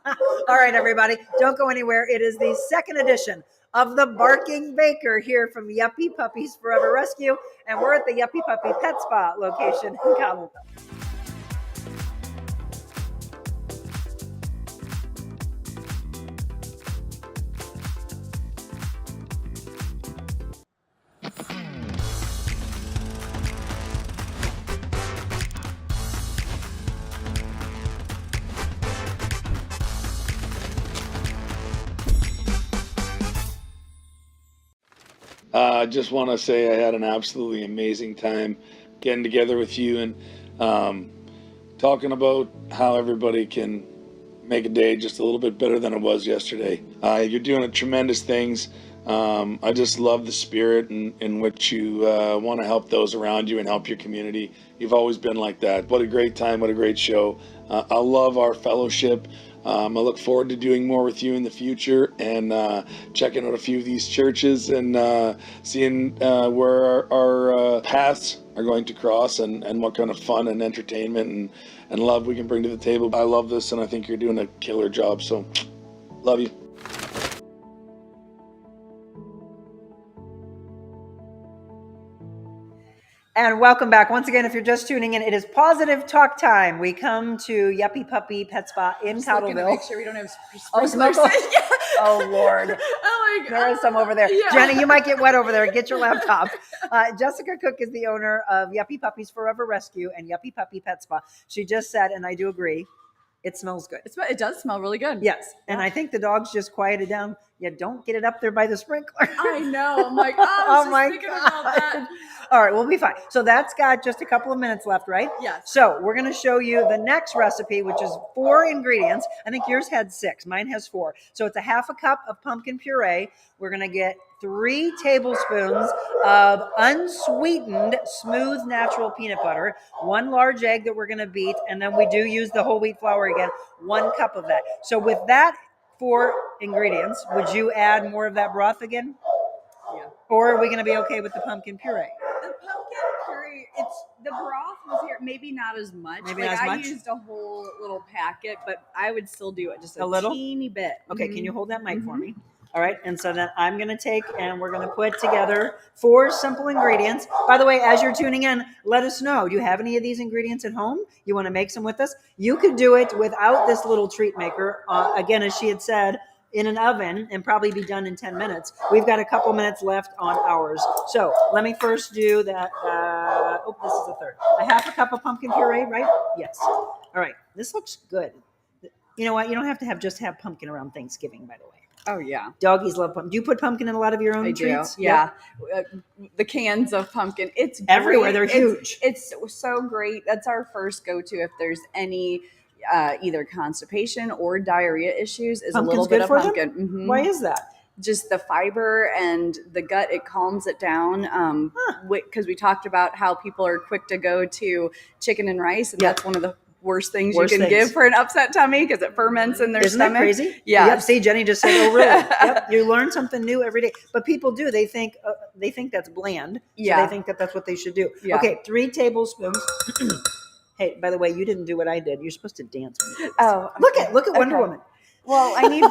All right, everybody. Don't go anywhere. It is the second edition of the Barking Baker here from Yuppy Puppies Forever Rescue. And we're at the Yuppy Puppy Pet Spa location in Cottleville. I just want to say I had an absolutely amazing time getting together with you and talking about how everybody can make a day just a little bit better than it was yesterday. You're doing tremendous things. I just love the spirit in which you want to help those around you and help your community. You've always been like that. What a great time. What a great show. I love our fellowship. I look forward to doing more with you in the future and checking out a few of these churches and seeing where our paths are going to cross and what kind of fun and entertainment and love we can bring to the table. I love this and I think you're doing a killer job. So love you. And welcome back. Once again, if you're just tuning in, it is Pawsitive Talk time. We come to Yuppy Puppy Pet Spa in Cottleville. Make sure we don't have sprinklers. Oh, Lord. Oh, my God. There is some over there. Yeah. Jenny, you might get wet over there. Get your laptop. Jessica Cooke is the owner of Yuppy Puppies Forever Rescue and Yuppy Puppy Pet Spa. She just said, and I do agree, it smells good. It does smell really good. Yes. And I think the dogs just quieted down. Yeah, don't get it up there by the sprinkler. I know. I'm like, oh my God. About that. All right, we'll be fine. So that's got just a couple of minutes left, right? Yes. So we're going to show you the next recipe, which is 4 ingredients. I think yours had 6. Mine has 4. So it's a half a cup of pumpkin puree. We're going to get 3 tablespoons of unsweetened, smooth, natural peanut butter, 1 large egg that we're going to beat, and then we do use the whole wheat flour again, 1 cup of that. So with that 4 ingredients, would you add more of that broth again? Yeah. Or are we going to be okay with the pumpkin puree? The pumpkin puree, the broth was here, maybe not as much. Maybe not as much? I used a whole little packet, but I would still do it just a little? teeny bit. Okay, Can you hold that mic for me? All right, and so then I'm going to take and we're going to put together 4 simple ingredients. By the way, as you're tuning in, let us know. Do you have any of these ingredients at home? You want to make some with us? You could do it without this little treat maker. Again, as she had said, in an oven and probably be done in 10 minutes. We've got a couple minutes left on ours. So let me first do that. This is a third. A half a cup of pumpkin puree, right? Yes. All right. This looks good. You know what? You don't have to just have pumpkin around Thanksgiving, by the way. Oh yeah. Doggies love pumpkin. Do you put pumpkin in a lot of your own I treats? do. Yeah. The cans of pumpkin. It's Everywhere. great. They're huge. It's so great. That's our first go-to if there's any either constipation or diarrhea issues is Pumpkin's a little bit good of for pumpkin. them? Mhm. Why is that? Just the fiber and the gut, it calms it down. Because we talked about how people are quick to go to chicken and rice, and that's one of the worst things you can give for an upset tummy because it ferments in their stomach. Isn't that crazy? Yeah. Yep. See, Jenny just said, "Oh, really?" Yep. You learn something new every day. But people do. They think that's bland. Yeah. So they think that's what they should do. Yeah. Okay, 3 tablespoons. Hey, by the way, you didn't do what I did. You're supposed to dance. Oh, look at Wonder Woman. Well, I need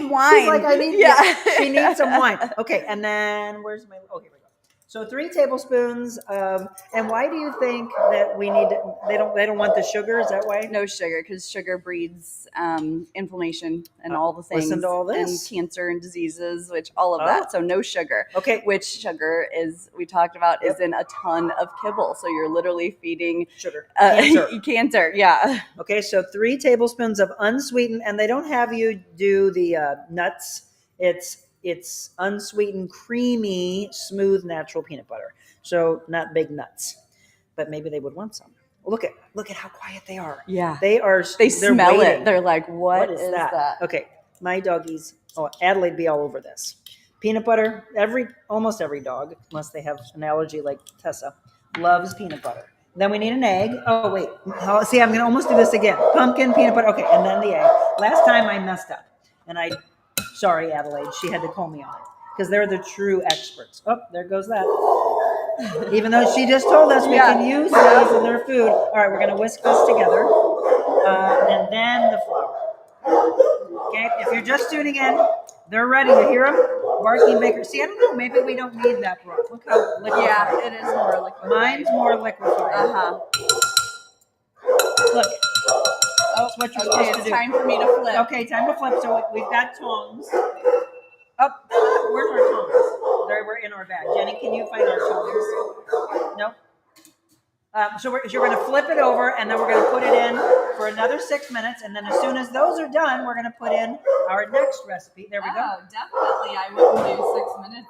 wine. She's like, I need. Yeah. She needs some wine. Okay, and then where's my? Oh, here we go. So 3 tablespoons of, and why do you think that we need to, they don't want the sugar? Is that why? No sugar, because sugar breeds inflammation and all the things. Listen to all this. And cancer and diseases, which all of that. So no sugar. Okay. Which sugar is, we talked about, is in a ton of kibble. So you're literally feeding Sugar. cancer. Yeah. Okay, so 3 tablespoons of unsweetened, and they don't have you do the nuts. It's unsweetened, creamy, smooth, natural peanut butter. So not big nuts, but maybe they would want some. Look at how quiet they are. Yeah. They're smell waiting. it. They're like, what is that? Okay, my doggies. Oh, Adelaide be all over this. Peanut butter. Almost every dog, unless they have an allergy like Tessa, loves peanut butter. Then we need an egg. Oh wait, see, I'm gonna almost do this again. Pumpkin, peanut butter. Okay, and then the egg. Last time I messed up, and sorry, Adelaide. She had to call me on it because they're the true experts. Oh, there goes that. Even though she just told us we can use these in their food. All right, we're going to whisk this together. And then the flour. Okay, if you're just tuning in, they're ready. You hear them? Barking baker. See, I don't know. Maybe we don't need that broth. Look how liquid. Yeah, it is more liquid. Mine's more liquefied. Uh-huh. Look. Oh, what you're supposed to do. It's time for me to flip. Okay, time to flip. So we've got tongs. Oh, where's our tongs? We're in our bag. Jenny, can you find our tongs? Nope. So you're going to flip it over, and then we're going to put it in for another 6 minutes. And then as soon as those are done, we're going to put in our next recipe. There we go. Oh, definitely. I wouldn't do 6 minutes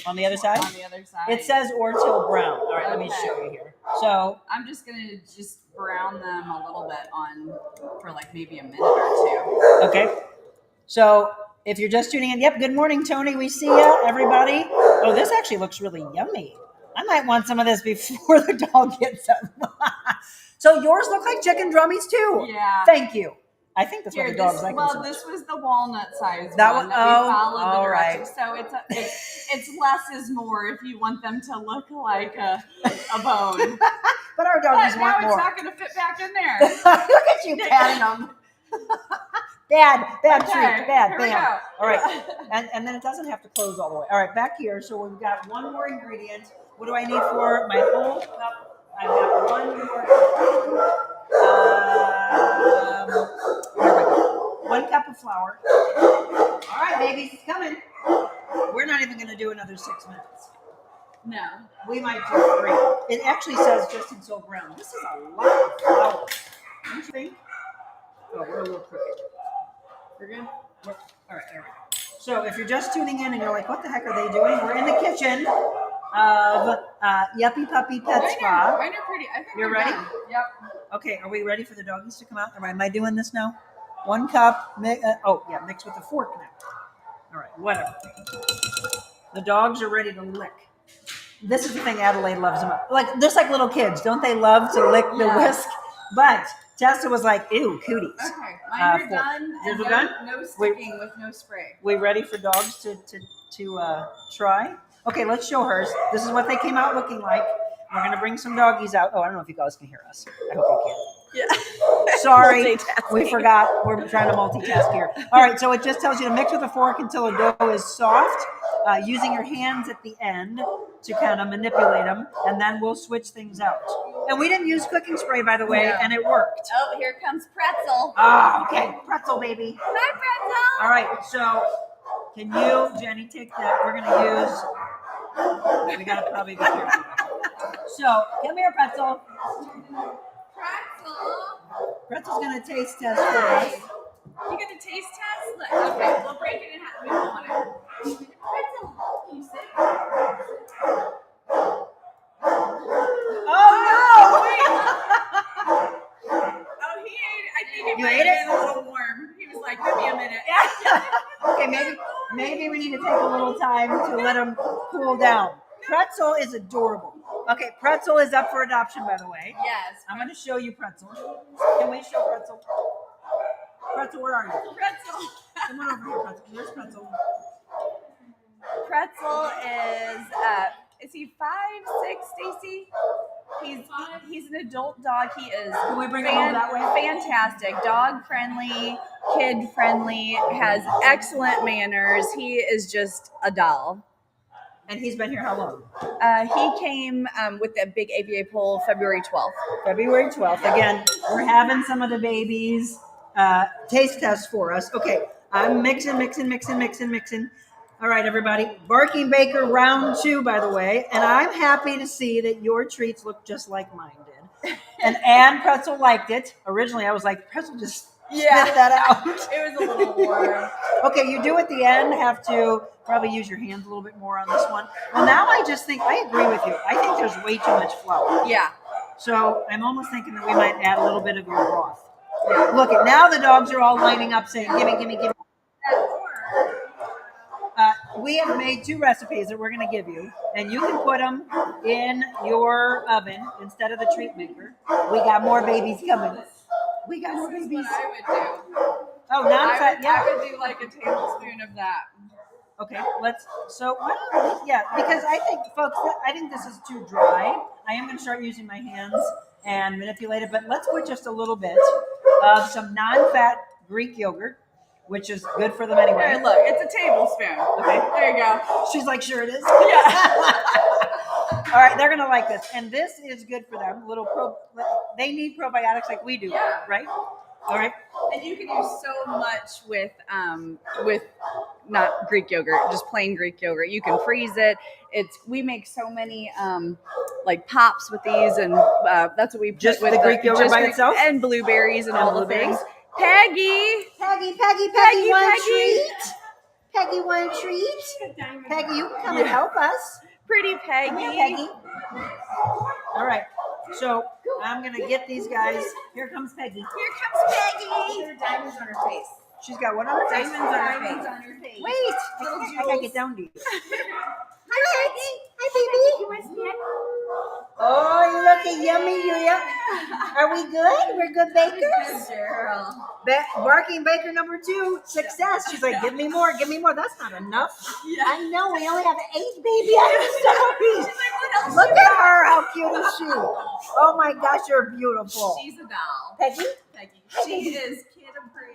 on the other side. On the other side. It says or till brown. All right, let me show you here. So I'm just going to brown them a little bit for like maybe a minute or 2. Okay. So if you're just tuning in, good morning, Tony. We see you, everybody. Oh, this actually looks really yummy. I might want some of this before the dog gets up. So yours look like chicken drummies too. Yeah. Thank you. I think that's what the dogs like. Well, this was the walnut size that one. We followed all the right. So it's less is more if you want them to look like a bone. But our doggies want more. Now it's not going to fit back in there. Look at you patting them. Bad treat. Bad. All right. And then it doesn't have to close all the way. All right, back here. So we've got one more ingredient. What do I need for my whole cup? I've got 1 more here we go. 1 cup of flour. All right, babies, it's coming. We're not even going to do another 6 minutes. No. We might do 3. It actually says just until brown. This is a lot of flour. Don't you think? Oh, we're a little crooked. We're good? All right, there we go. So if you're just tuning in and you're like, what the heck are they doing? We're in the kitchen of Yuppy Puppy Pet Spa. Mine are pretty. I think You're ready? Done. Yep. Okay, are we ready for the doggies to come out? Am I doing this now? 1 cup. Mix with a fork now. All right, whatever. The dogs are ready to lick. This is the thing Adelaide loves them. Just like little kids, don't they love to lick the whisk? But Tessa was like, ew, cooties. Okay, mine are done. Yours are done? No sticking with no spray. We ready for dogs to try? Okay, let's show hers. This is what they came out looking like. We're going to bring some doggies out. Oh, I don't know if you guys can hear us. I hope you can. Yeah. Sorry, we forgot. We're trying to multitask here. All right, so it just tells you to mix with a fork until the dough is soft, using your hands at the end to kind of manipulate them, and then we'll switch things out. And we didn't use cooking spray, by the way, and it worked. Oh, here comes Pretzel. Oh, okay. Pretzel, baby. Hi, Pretzel. All right, so can you, Jenny, take that? We're going to use, we got to probably be careful. So, come here, Pretzel. Pretzel. Pretzel's going to taste test for us. You going to taste test? Okay, we'll break it in half. You ate it? A little warm. He was like, give me a minute. Okay, maybe we need to take a little time to let him cool down. Pretzel is adorable. Okay, Pretzel is up for adoption, by the way. Yes. I'm going to show you Pretzel. Can we show Pretzel? Pretzel, where are you? Pretzel. Come on over here, Pretzel. Where's Pretzel? Pretzel is he 5'6", Stacy? He's an adult dog. He is Can we bring him over that way? Fantastic. Dog friendly, kid friendly, has excellent manners. He is just a doll. And he's been here how long? He came with the big ABA poll February 12th. February 12th. Again, we're having some of the babies taste test for us. Okay, I'm mixing. All right, everybody. Barking Baker round 2, by the way. And I'm happy to see that your treats look just like mine did. And Ann Pretzel liked it. Originally, I was like, Pretzel, just spit that out. It was a little warm. Okay, you do at the end have to probably use your hands a little bit more on this one. Well, now I just think, I agree with you. I think there's way too much flour. Yeah. So I'm almost thinking that we might add a little bit of your broth. Look, now the dogs are all lining up saying, gimme. We have made 2 recipes that we're going to give you, and you can put them in your oven instead of the treat maker. We got more babies coming. We got more babies. What I would do. Oh, non-fat, yeah. I would do like a tablespoon of that. Okay, because I think, folks, I think this is too dry. I am going to start using my hands and manipulate it, but let's put just a little bit of some non-fat Greek yogurt, which is good for them anyway. Here, look, it's a tablespoon. Okay, there you go. She's like, sure it is. Yeah. All right, they're going to like this. And this is good for them. They need probiotics like we do, right? All right. And you can use so much with not Greek yogurt, just plain Greek yogurt. You can freeze it. We make so many like pops with these, and that's what we put Just with the Greek yogurt by itself, and blueberries and all the things. Peggy, want a treat? Peggy, want a treat? Peggy, you can come and help us. Pretty Peggy. Come here, Peggy. All right. So I'm gonna get these guys. Here comes Peggy. Here comes Peggy. There are diamonds on her face. She's got what on her face? Diamonds on her face. Wait, I gotta get down to you. Hi, Peggy. Hi, baby. Oh, look at yummy, Yuya. Are we good? We're good bakers? Good girl. Barking Baker number 2, success. She's like, give me more. That's not enough. Yeah. I know, we only have 8, baby. I'm sorry. Look at her. How cute is she? Oh my gosh, you're beautiful. She's a doll. Peggy? She is kid approved.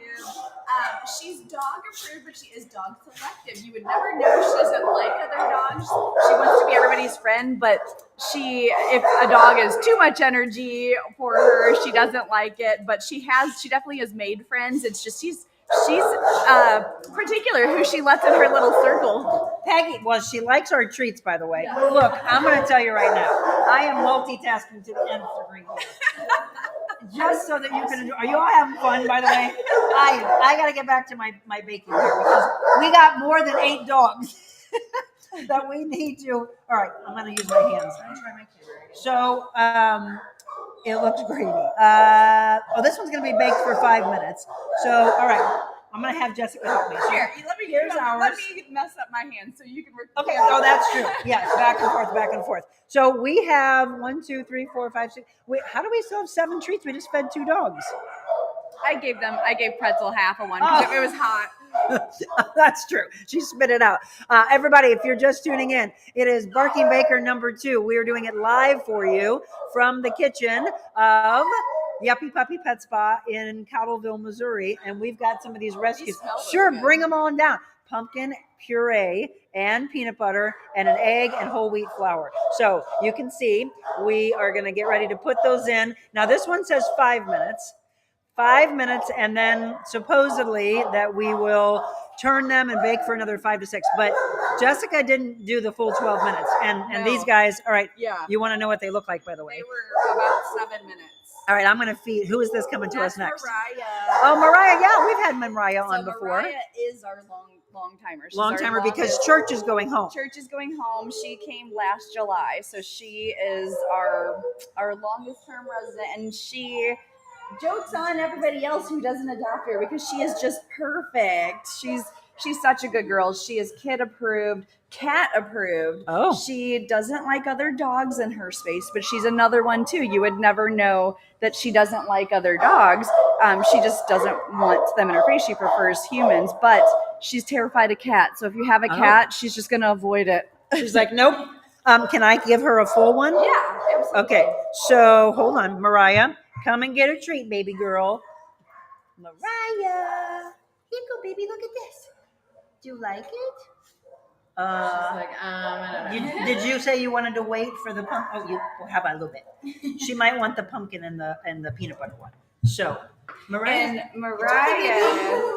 She's dog approved, but she is dog selective. You would never know she doesn't like other dogs. She wants to be everybody's friend, but if a dog is too much energy for her, she doesn't like it. But she definitely has made friends. It's just she's particular who she lets in her little circle. Peggy, well, she likes our treats, by the way. Yeah. Look, I'm going to tell you right now, I am multitasking to the nth degree here. Just so that you can enjoy. Are you all having fun, by the way? I got to get back to my baking here because we got more than 8 dogs that we need to. All right, I'm going to use my hands. I'm going to try my camera. So it looks greedy. This one's going to be baked for 5 minutes. So, all right, I'm going to have Jessica help me. So Here, here's ours. Let me mess up my hands so you can work. Okay, oh, that's true. Yes, back and forth. So we have 1, 2, 3, 4, 5, 6. How do we still have 7 treats? We just fed 2 dogs. I gave Pretzel half of one because it was hot. That's true. She spit it out. Everybody, if you're just tuning in, it is Barking Baker number 2. We are doing it live for you from the kitchen of Yuppy Puppy Pet Spa in Cottleville, Missouri. And we've got some of these rescues. Sure, bring them on down. Pumpkin puree and peanut butter and an egg and whole wheat flour. So you can see we are going to get ready to put those in. Now this one says 5 minutes. 5 minutes, and then supposedly that we will turn them and bake for another 5 to 6. But Jessica didn't do the full 12 minutes. And these guys, all right, you want to know what they look like, by the way. They were about 7 minutes. All right, I'm going to feed. Who is this coming to us next? Mariah. Oh, Mariah. Yeah, we've had Mariah on before. Mariah is our long timer. Long timer because church is going home. Church is going home. She came last July, so she is our longest term resident, and she jokes on everybody else who doesn't adopt her because she is just perfect. She's such a good girl. She is kid approved, cat approved. Oh. She doesn't like other dogs in her space, but she's another one too. You would never know that she doesn't like other dogs. She just doesn't want them in her face. She prefers humans, but she's terrified of cats. So if you have a cat, she's just going to avoid it. She's like, nope. Can I give her a full one? Yeah, absolutely. Okay, so hold on, Mariah. Come and get a treat, baby girl. Mariah. Here you go, baby. Look at this. Do you like it? I don't know. Did you say you wanted to wait for the pumpkin? Oh, well, how about a little bit? She might want the pumpkin and the peanut butter one. So, Mariah. And Mariah,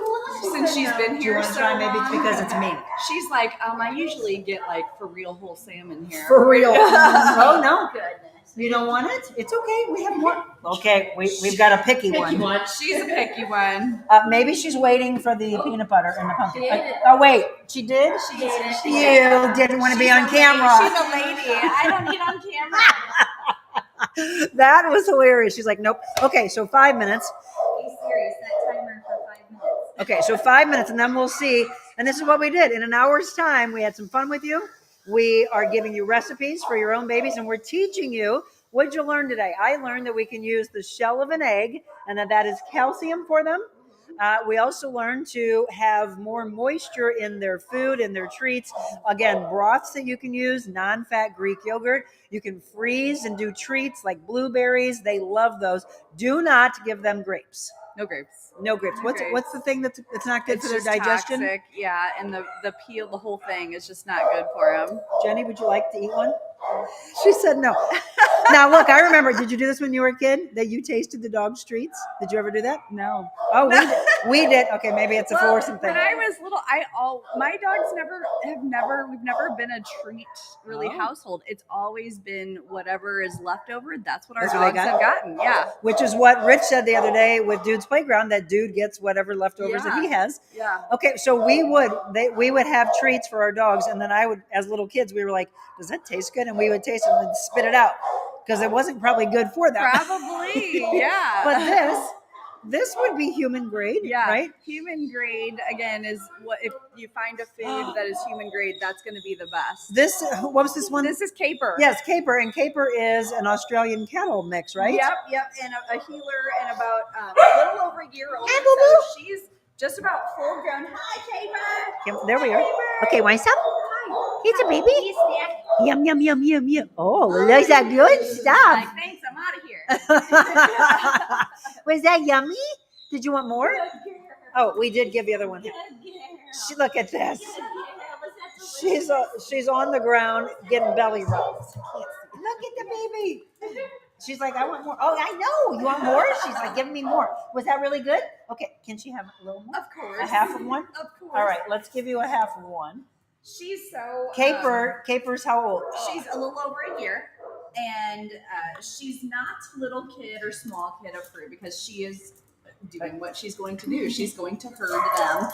since she's been Do you here want to so try? Maybe it's long, because it's me. she's like, I usually get like for real whole salmon here. For real. Oh, no. Goodness. You don't want it? It's okay. We have more. Okay, we've got a picky one. She's a picky one. Maybe she's waiting for the peanut butter and the pumpkin. She did. Oh, wait. She did? She did. You didn't want to be on camera. She's a lady. I don't need on camera. That was hilarious. She's like, nope. Okay, so 5 minutes. Be serious. That timer for 5 minutes. Okay, so 5 minutes, and then we'll see. And this is what we did. In an hour's time, we had some fun with you. We are giving you recipes for your own babies, and we're teaching you. What did you learn today? I learned that we can use the shell of an egg, and that is calcium for them. We also learned to have more moisture in their food and their treats. Again, broths that you can use, non-fat Greek yogurt. You can freeze and do treats like blueberries. They love those. Do not give them grapes. No grapes. No grapes. No grapes. What's the thing that's not good It's for their just digestion? toxic. Yeah, and the peel, the whole thing is just not good for them. Jenny, would you like to eat one? She said no. Now, look, I remember, did you do this when you were a kid, that you tasted the dog's treats? Did you ever do that? No. Oh, we did. Okay, maybe it's a fluorescent thing. When I was little, my dogs we've never been a treat really household. It's always been whatever is left over. That's what our dogs have gotten. Yeah. Which is what Rich said the other day with Dude's Playground, that Dude gets whatever leftovers that he has. Yeah. Okay, so we would have treats for our dogs, and then I would, as little kids, we were like, does that taste good? And we would taste it and then spit it out because it wasn't probably good for them. Probably, yeah. But this would be human grade, right? Human grade, again, is what if you find a food that is human grade, that's going to be the best. What was this one? This is caper. Yes, caper. And caper is an Australian cattle mix, right? Yep. And a healer and about a little over a year old. So she's just about full grown. Hi, Caper. There we are. Okay, want some? It's a baby. Yum, yum, yum, yum, yum. Oh, is that good stuff? Like, thanks, I'm out of here. Was that yummy? Did you want more? Oh, we did give the other one. Look at this. She's on the ground getting belly rubs. Look at the baby. She's like, I want more. Oh, I know. You want more? She's like, give me more. Was that really good? Okay, can she have a little more? Of course. A half of one? Of course. All right, let's give you a half of one. She's so Caper's how old? She's a little over a year, and she's not little kid or small kid approved because she is doing what she's going to do. She's going to herd them.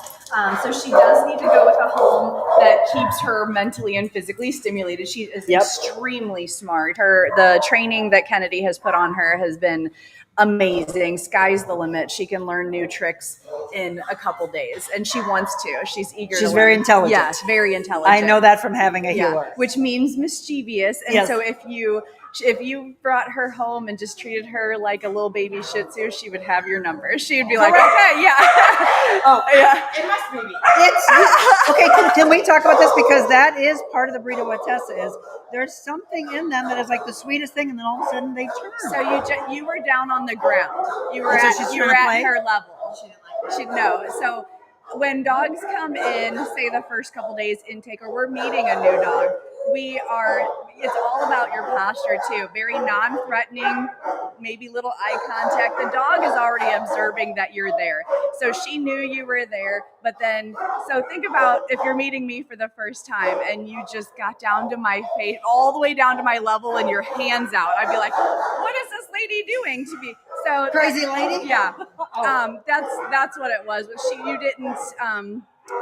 So she does need to go with a home that keeps her mentally and physically stimulated. She is extremely smart. The training that Kennedy has put on her has been amazing. Sky's the limit. She can learn new tricks in a couple days, and she wants to. She's eager. She's to very learn. intelligent. Yes, very intelligent. I know that from having a healer. Which means mischievous. And so if you brought her home and just treated her like a little baby Shih Tzu, she would have your number. She would be like, okay, yeah. Oh, yeah. It must be me. Okay, can we talk about this? Because that is part of the breed of what Tessa is. There's something in them that is like the sweetest thing, and then all of a sudden they turn. So you were down on the ground. You were So at her level. She no. So when dogs come in, say the first couple days intake, or we're meeting a new dog, it's all about your posture too. Very non-threatening, maybe little eye contact. The dog is already observing that you're there. So she knew you were there, but then, so think about if you're meeting me for the first time and you just got down to my face, all the way down to my level and your hands out. I'd be like, what is this lady doing to me? So Crazy lady? Yeah. That's what it was. But you didn't,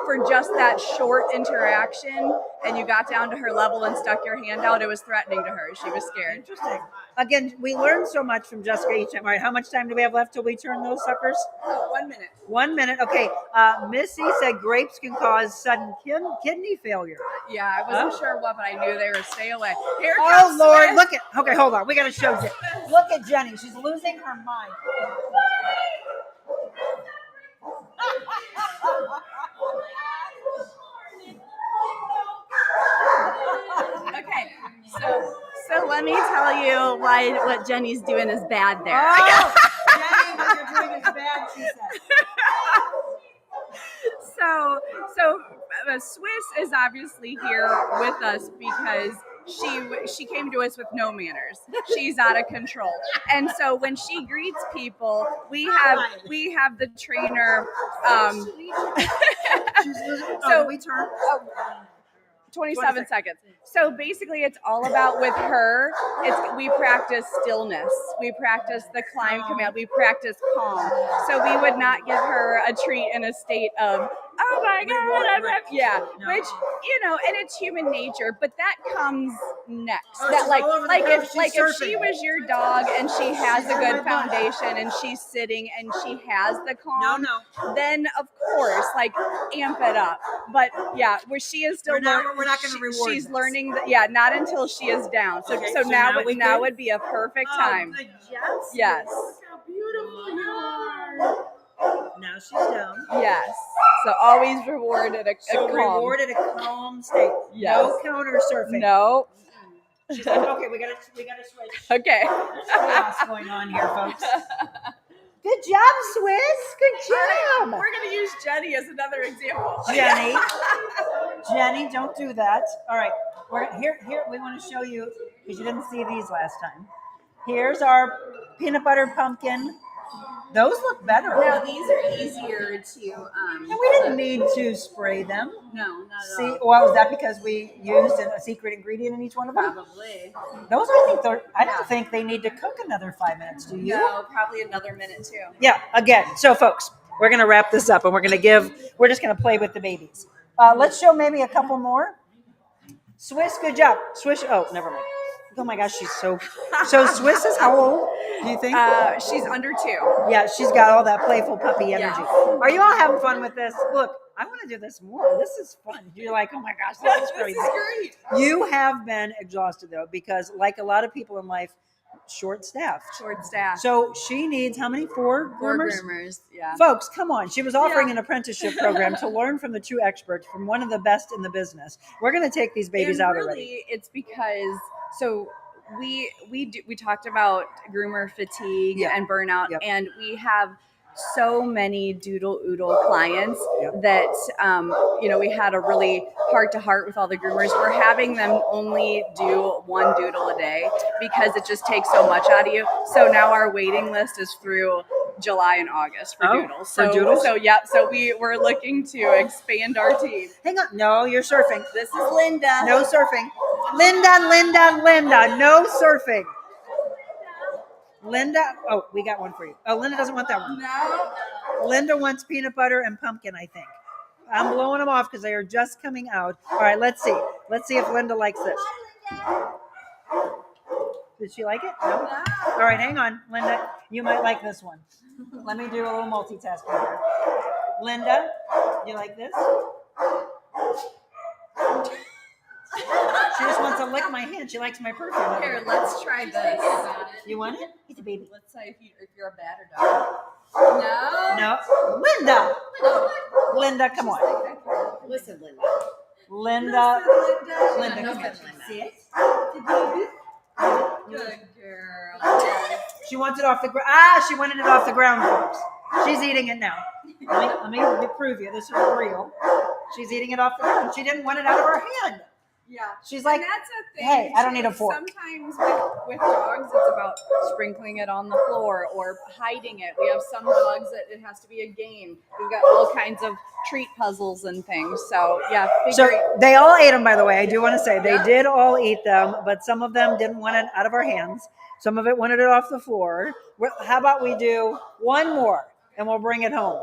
for just that short interaction, and you got down to her level and stuck your hand out, it was threatening to her. She was scared. Interesting. Again, we learned so much from Jessica each time. All right, how much time do we have left till we turn those suckers? Oh, 1 minute. 1 minute. Okay. Missy said grapes can cause sudden kidney failure. Yeah, I wasn't sure what, but I knew they were stay away. Here Oh, comes Lord. Swiss. Look at, okay, hold on. We got to show you. Look at Jenny. She's losing her mind. Okay, so let me tell you why what Jenny's doing is bad there. Oh, Jenny, what you're doing is bad, she said. So Swiss is obviously here with us because she came to us with no manners. She's out of control, and so when she greets people, we have the trainer. She's losing. So- we turn. 27 seconds. So basically it's all about with her, we practice stillness. We practice the climb command. We practice calm. So we would not give her a treat in a state of, oh my God, yeah. Which, and it's human nature, but that comes next. That if she was your dog and she has a good foundation and she's sitting and she has the calm, then of course, amp it up. But yeah, where she is still we're not going to reward she's this. learning not until she is down. So now would be a perfect time. Good job. Yes. Look how beautiful you are. Now she's down. Yes. So always rewarded a calm. Rewarded a calm state. Yes. No counter surfing. No. She's like, okay, we gotta switch. Okay. There's chaos going on here, folks. Good job, Swiss. Good job. We're gonna use Jenny as another example. Jenny, don't do that. All right, we're here. We want to show you because you didn't see these last time. Here's our peanut butter pumpkin. Those look better. Now these are easier to. And we didn't need to spray them. No, not at See, all. well, was that because we used a secret ingredient in each one of them? Probably. Those, I don't think they need to cook another 5 minutes. Do you? No, probably another minute too. Yeah. Again, so folks, we're gonna wrap this up, and we're just gonna play with the babies. Let's show maybe a couple more. Swiss, good job. Swiss. Oh, never mind. Oh my gosh, she's so. Swiss is how old? Do you think? She's under 2. Yeah, she's got all that playful puppy energy. Yeah. Are you all having fun with this? Look, I want to do this more. This is fun. You're like, oh my gosh, this is crazy. This is great. You have been exhausted though, because like a lot of people in life, short-staffed. Short staff. So she needs how many? 4 groomers? 4 groomers. Yeah. Folks, come on. She was offering an apprenticeship program to learn from the true experts, from one of the best in the business. We're going to take these babies out really, already. It's because we talked about groomer fatigue and burnout, and we have so many doodle oodle clients that we had a really heart to heart with all the groomers. We're having them only do 1 doodle a day because it just takes so much out of you. So now our waiting list is through July and August for doodles. For doodles? So we're looking to expand our team. Hang on. No, you're surfing. This is Linda. No surfing. Linda, no surfing. Linda, oh, we got one for you. Oh, Linda doesn't want that one. No. Linda wants peanut butter and pumpkin, I think. I'm blowing them off because they are just coming out. All right, let's see. Let's see if Linda likes this. Did she like it? No? All right, hang on. Linda, you might like this one. Let me do a little multitasking here. Linda, you like this? She just wants to lick my hand. She likes my perfume. Here, let's try this. You want it? It's a baby. Let's say if you're a batter dog. No. No. Linda, come on. Listen, Linda. Linda, come on. Sit. Good girl. She wants it off the ground. She wanted it off the ground, folks. She's eating it now. Let me prove you. This is real. She's eating it off the ground. She didn't want it out of her hand. Yeah. She's like, and that's a thing. hey, I don't need a fork. Sometimes with dogs, it's about sprinkling it on the floor or hiding it. We have some dogs that it has to be a game. We've got all kinds of treat puzzles and things. So, yeah. So they all ate them, by the way. I do want to say they did all eat them, but some of them didn't want it out of our hands. Some of it wanted it off the floor. How about we do one more? and we'll bring it home.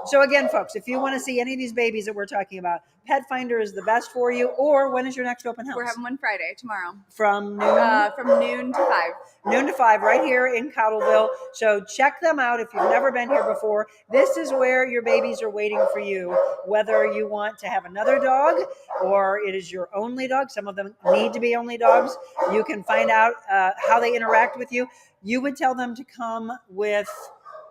So again, folks, if you want to see any of these babies that we're talking about, Pet Finder is the best for you. Or when is your next open house? We're having one Friday, tomorrow. From noon? From noon to 5. Noon to 5 right here in Cottleville. So check them out if you've never been here before. This is where your babies are waiting for you, whether you want to have another dog or it is your only dog. Some of them need to be only dogs. You can find out how they interact with you. You would tell them to come with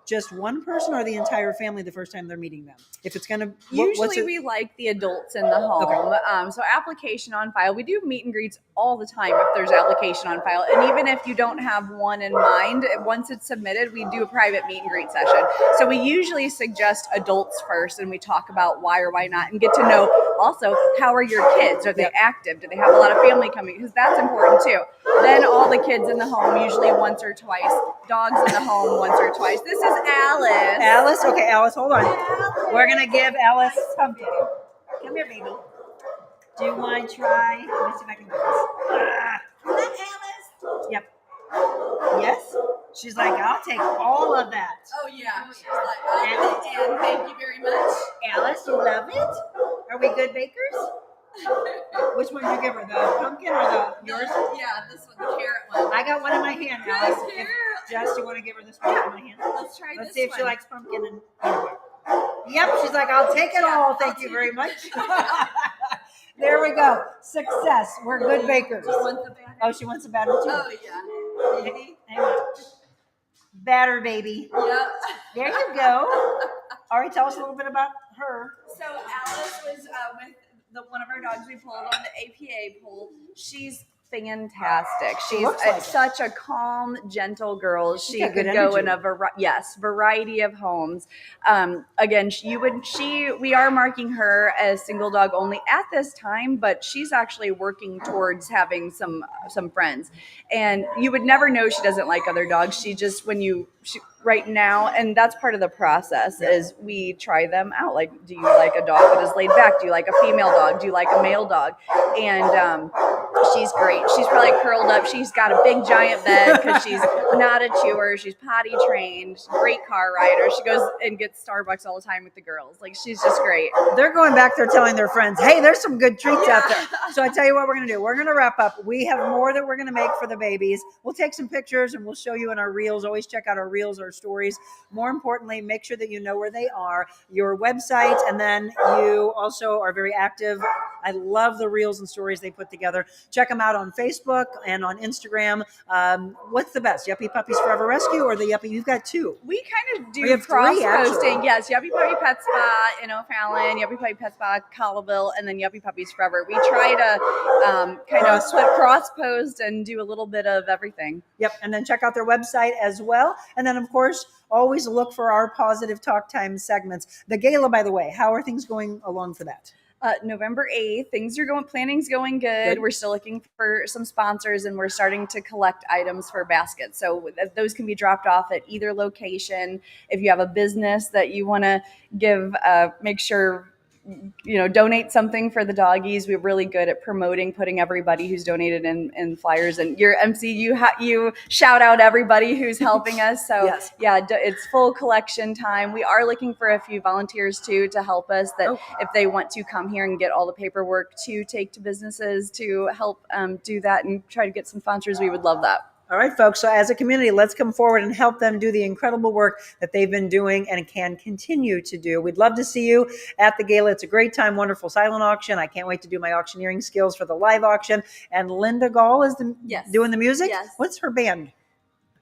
just one person or the entire family the first time they're meeting them? If it's going to... Usually we like the adults in the home. Okay. So application on file. We do meet and greets all the time if there's application on file. And even if you don't have one in mind, once it's submitted, we do a private meet and greet session. So we usually suggest adults first, and we talk about why or why not, and get to know also, how are your kids? Are they active? Do they have a lot of family coming? Because that's important too. Then all the kids in the home, usually once or twice. Dogs in the home once or twice. This is Alice. Alice? Okay, Alice, hold on. We're going to give Alice something. Come here, baby. Do you want to try? Let me see if I can do this. Come on, Alice. Yep. Yes? She's like, I'll take all of that. Oh, yeah. She's like, and thank you very much. Alice, you love it? Are we good bakers? Which one did you give her? The pumpkin or the yours? Yeah, this one, the carrot one. I got one in my hand, Alice. Jess, you want to give her this one in my hand? Let's try Let's this see if one. she likes pumpkin and peanut butter. Yep, she's like, I'll take it all. Thank you very much. There we go. Success. We're good bakers. Do you want the batter? Oh, she wants a batter too. Oh, yeah. Baby. Batter, baby. Yep. There you go. All right, tell us a little bit about her. So Alice was with one of our dogs we pulled on the APA pool. She's fantastic. She's such a calm, gentle girl. She could go in a variety of homes. Again, we are marking her as single dog only at this time, but she's actually working towards having some friends. And you would never know she doesn't like other dogs. She just right now, and that's part of the process, is we try them out. Like, do you like a dog that is laid back? Do you like a female dog? Do you like a male dog? And she's great. She's probably curled up. She's got a big giant bed because she's not a chewer. She's potty trained. She's a great car rider. She goes and gets Starbucks all the time with the girls. Like, she's just great. They're going back there telling their friends, hey, there's some good treats out there. So I tell you what we're going to do. We're going to wrap up. We have more that we're going to make for the babies. We'll take some pictures and we'll show you in our reels. Always check out our reels, our stories. More importantly, make sure that you know where they are, your website, and then you also are very active. I love the reels and stories they put together. Check them out on Facebook and on Instagram. What's the best, Yuppy Puppies Forever Rescue or the Yuppy? You've got two. We kind of do have cross three, actually. posting. Yes, Yuppy Puppy Pet Spa in O'Fallon, Yuppy Puppy Pet Spa Cottleville, and then Yuppy Puppies Forever. We try to kind of cross post and do a little bit of everything. Yep, and then check out their website as well. And then, of course, always look for our Positive Talk Time segments. The gala, by the way, how are things going along for that? November 8th. Planning's going good. We're still looking for some sponsors, and we're starting to collect items for baskets. So those can be dropped off at either location. If you have a business that you want to give, make sure, donate something for the doggies. We're really good at promoting, putting everybody who's donated in flyers. And your MC, you shout out everybody who's helping us. So yes. Yeah, it's full collection time. We are looking for a few volunteers too to help us. If they want to come here and get all the paperwork to take to businesses to help do that and try to get some sponsors, we would love that. All right, folks. So as a community, let's come forward and help them do the incredible work that they've been doing and can continue to do. We'd love to see you at the gala. It's a great time, wonderful silent auction. I can't wait to do my auctioneering skills for the live auction. And Linda Gall is doing the music? Yes. What's her band?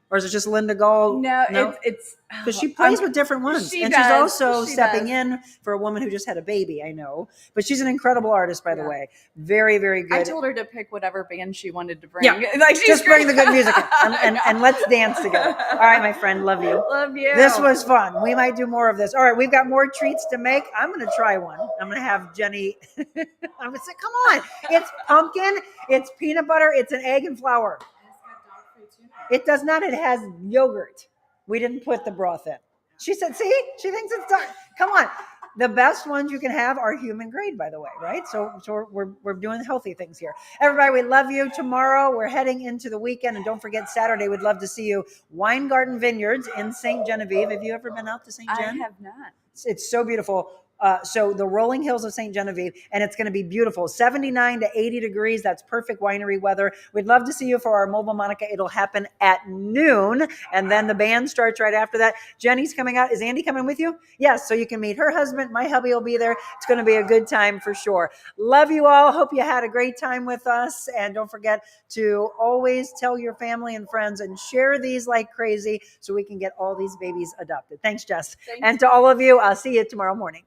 Or is it just Linda Gall? No? It's because she plays with different ones. She's also stepping in for a woman who just had a baby, I know. But she's an incredible artist, by the way. Very, very good. I told her to pick whatever band she wanted to bring. Yeah, just bring the good music in, and let's dance together. All right, my friend, love you. Love you. This was fun. We might do more of this. All right, we've got more treats to make. I'm going to try one. I'm going to have Jenny. I'm going to say, come on. It's pumpkin. It's peanut butter. It's an egg and flour. It does not. It has yogurt. We didn't put the broth in. She said, see, she thinks it's done. Come on. The best ones you can have are human grade, by the way, right? So we're doing healthy things here. Everybody, we love you. Tomorrow we're heading into the weekend, and don't forget Saturday. We'd love to see you. Wine Garden Vineyards in St. Genevieve. Have you ever been out to St. Gen? I have not. It's so beautiful. So the rolling hills of St. Genevieve, and it's going to be beautiful. 79 to 80 degrees. That's perfect winery weather. We'd love to see you for our Mobile Monica. It'll happen at noon, and then the band starts right after that. Jenny's coming out. Is Andy coming with you? Yes. So you can meet her husband. My hubby will be there. It's going to be a good time for sure. Love you all. Hope you had a great time with us. And don't forget to always tell your family and friends and share these like crazy so we can get all these babies adopted. Thanks, Jess. Thanks. And to all of you, I'll see you tomorrow morning.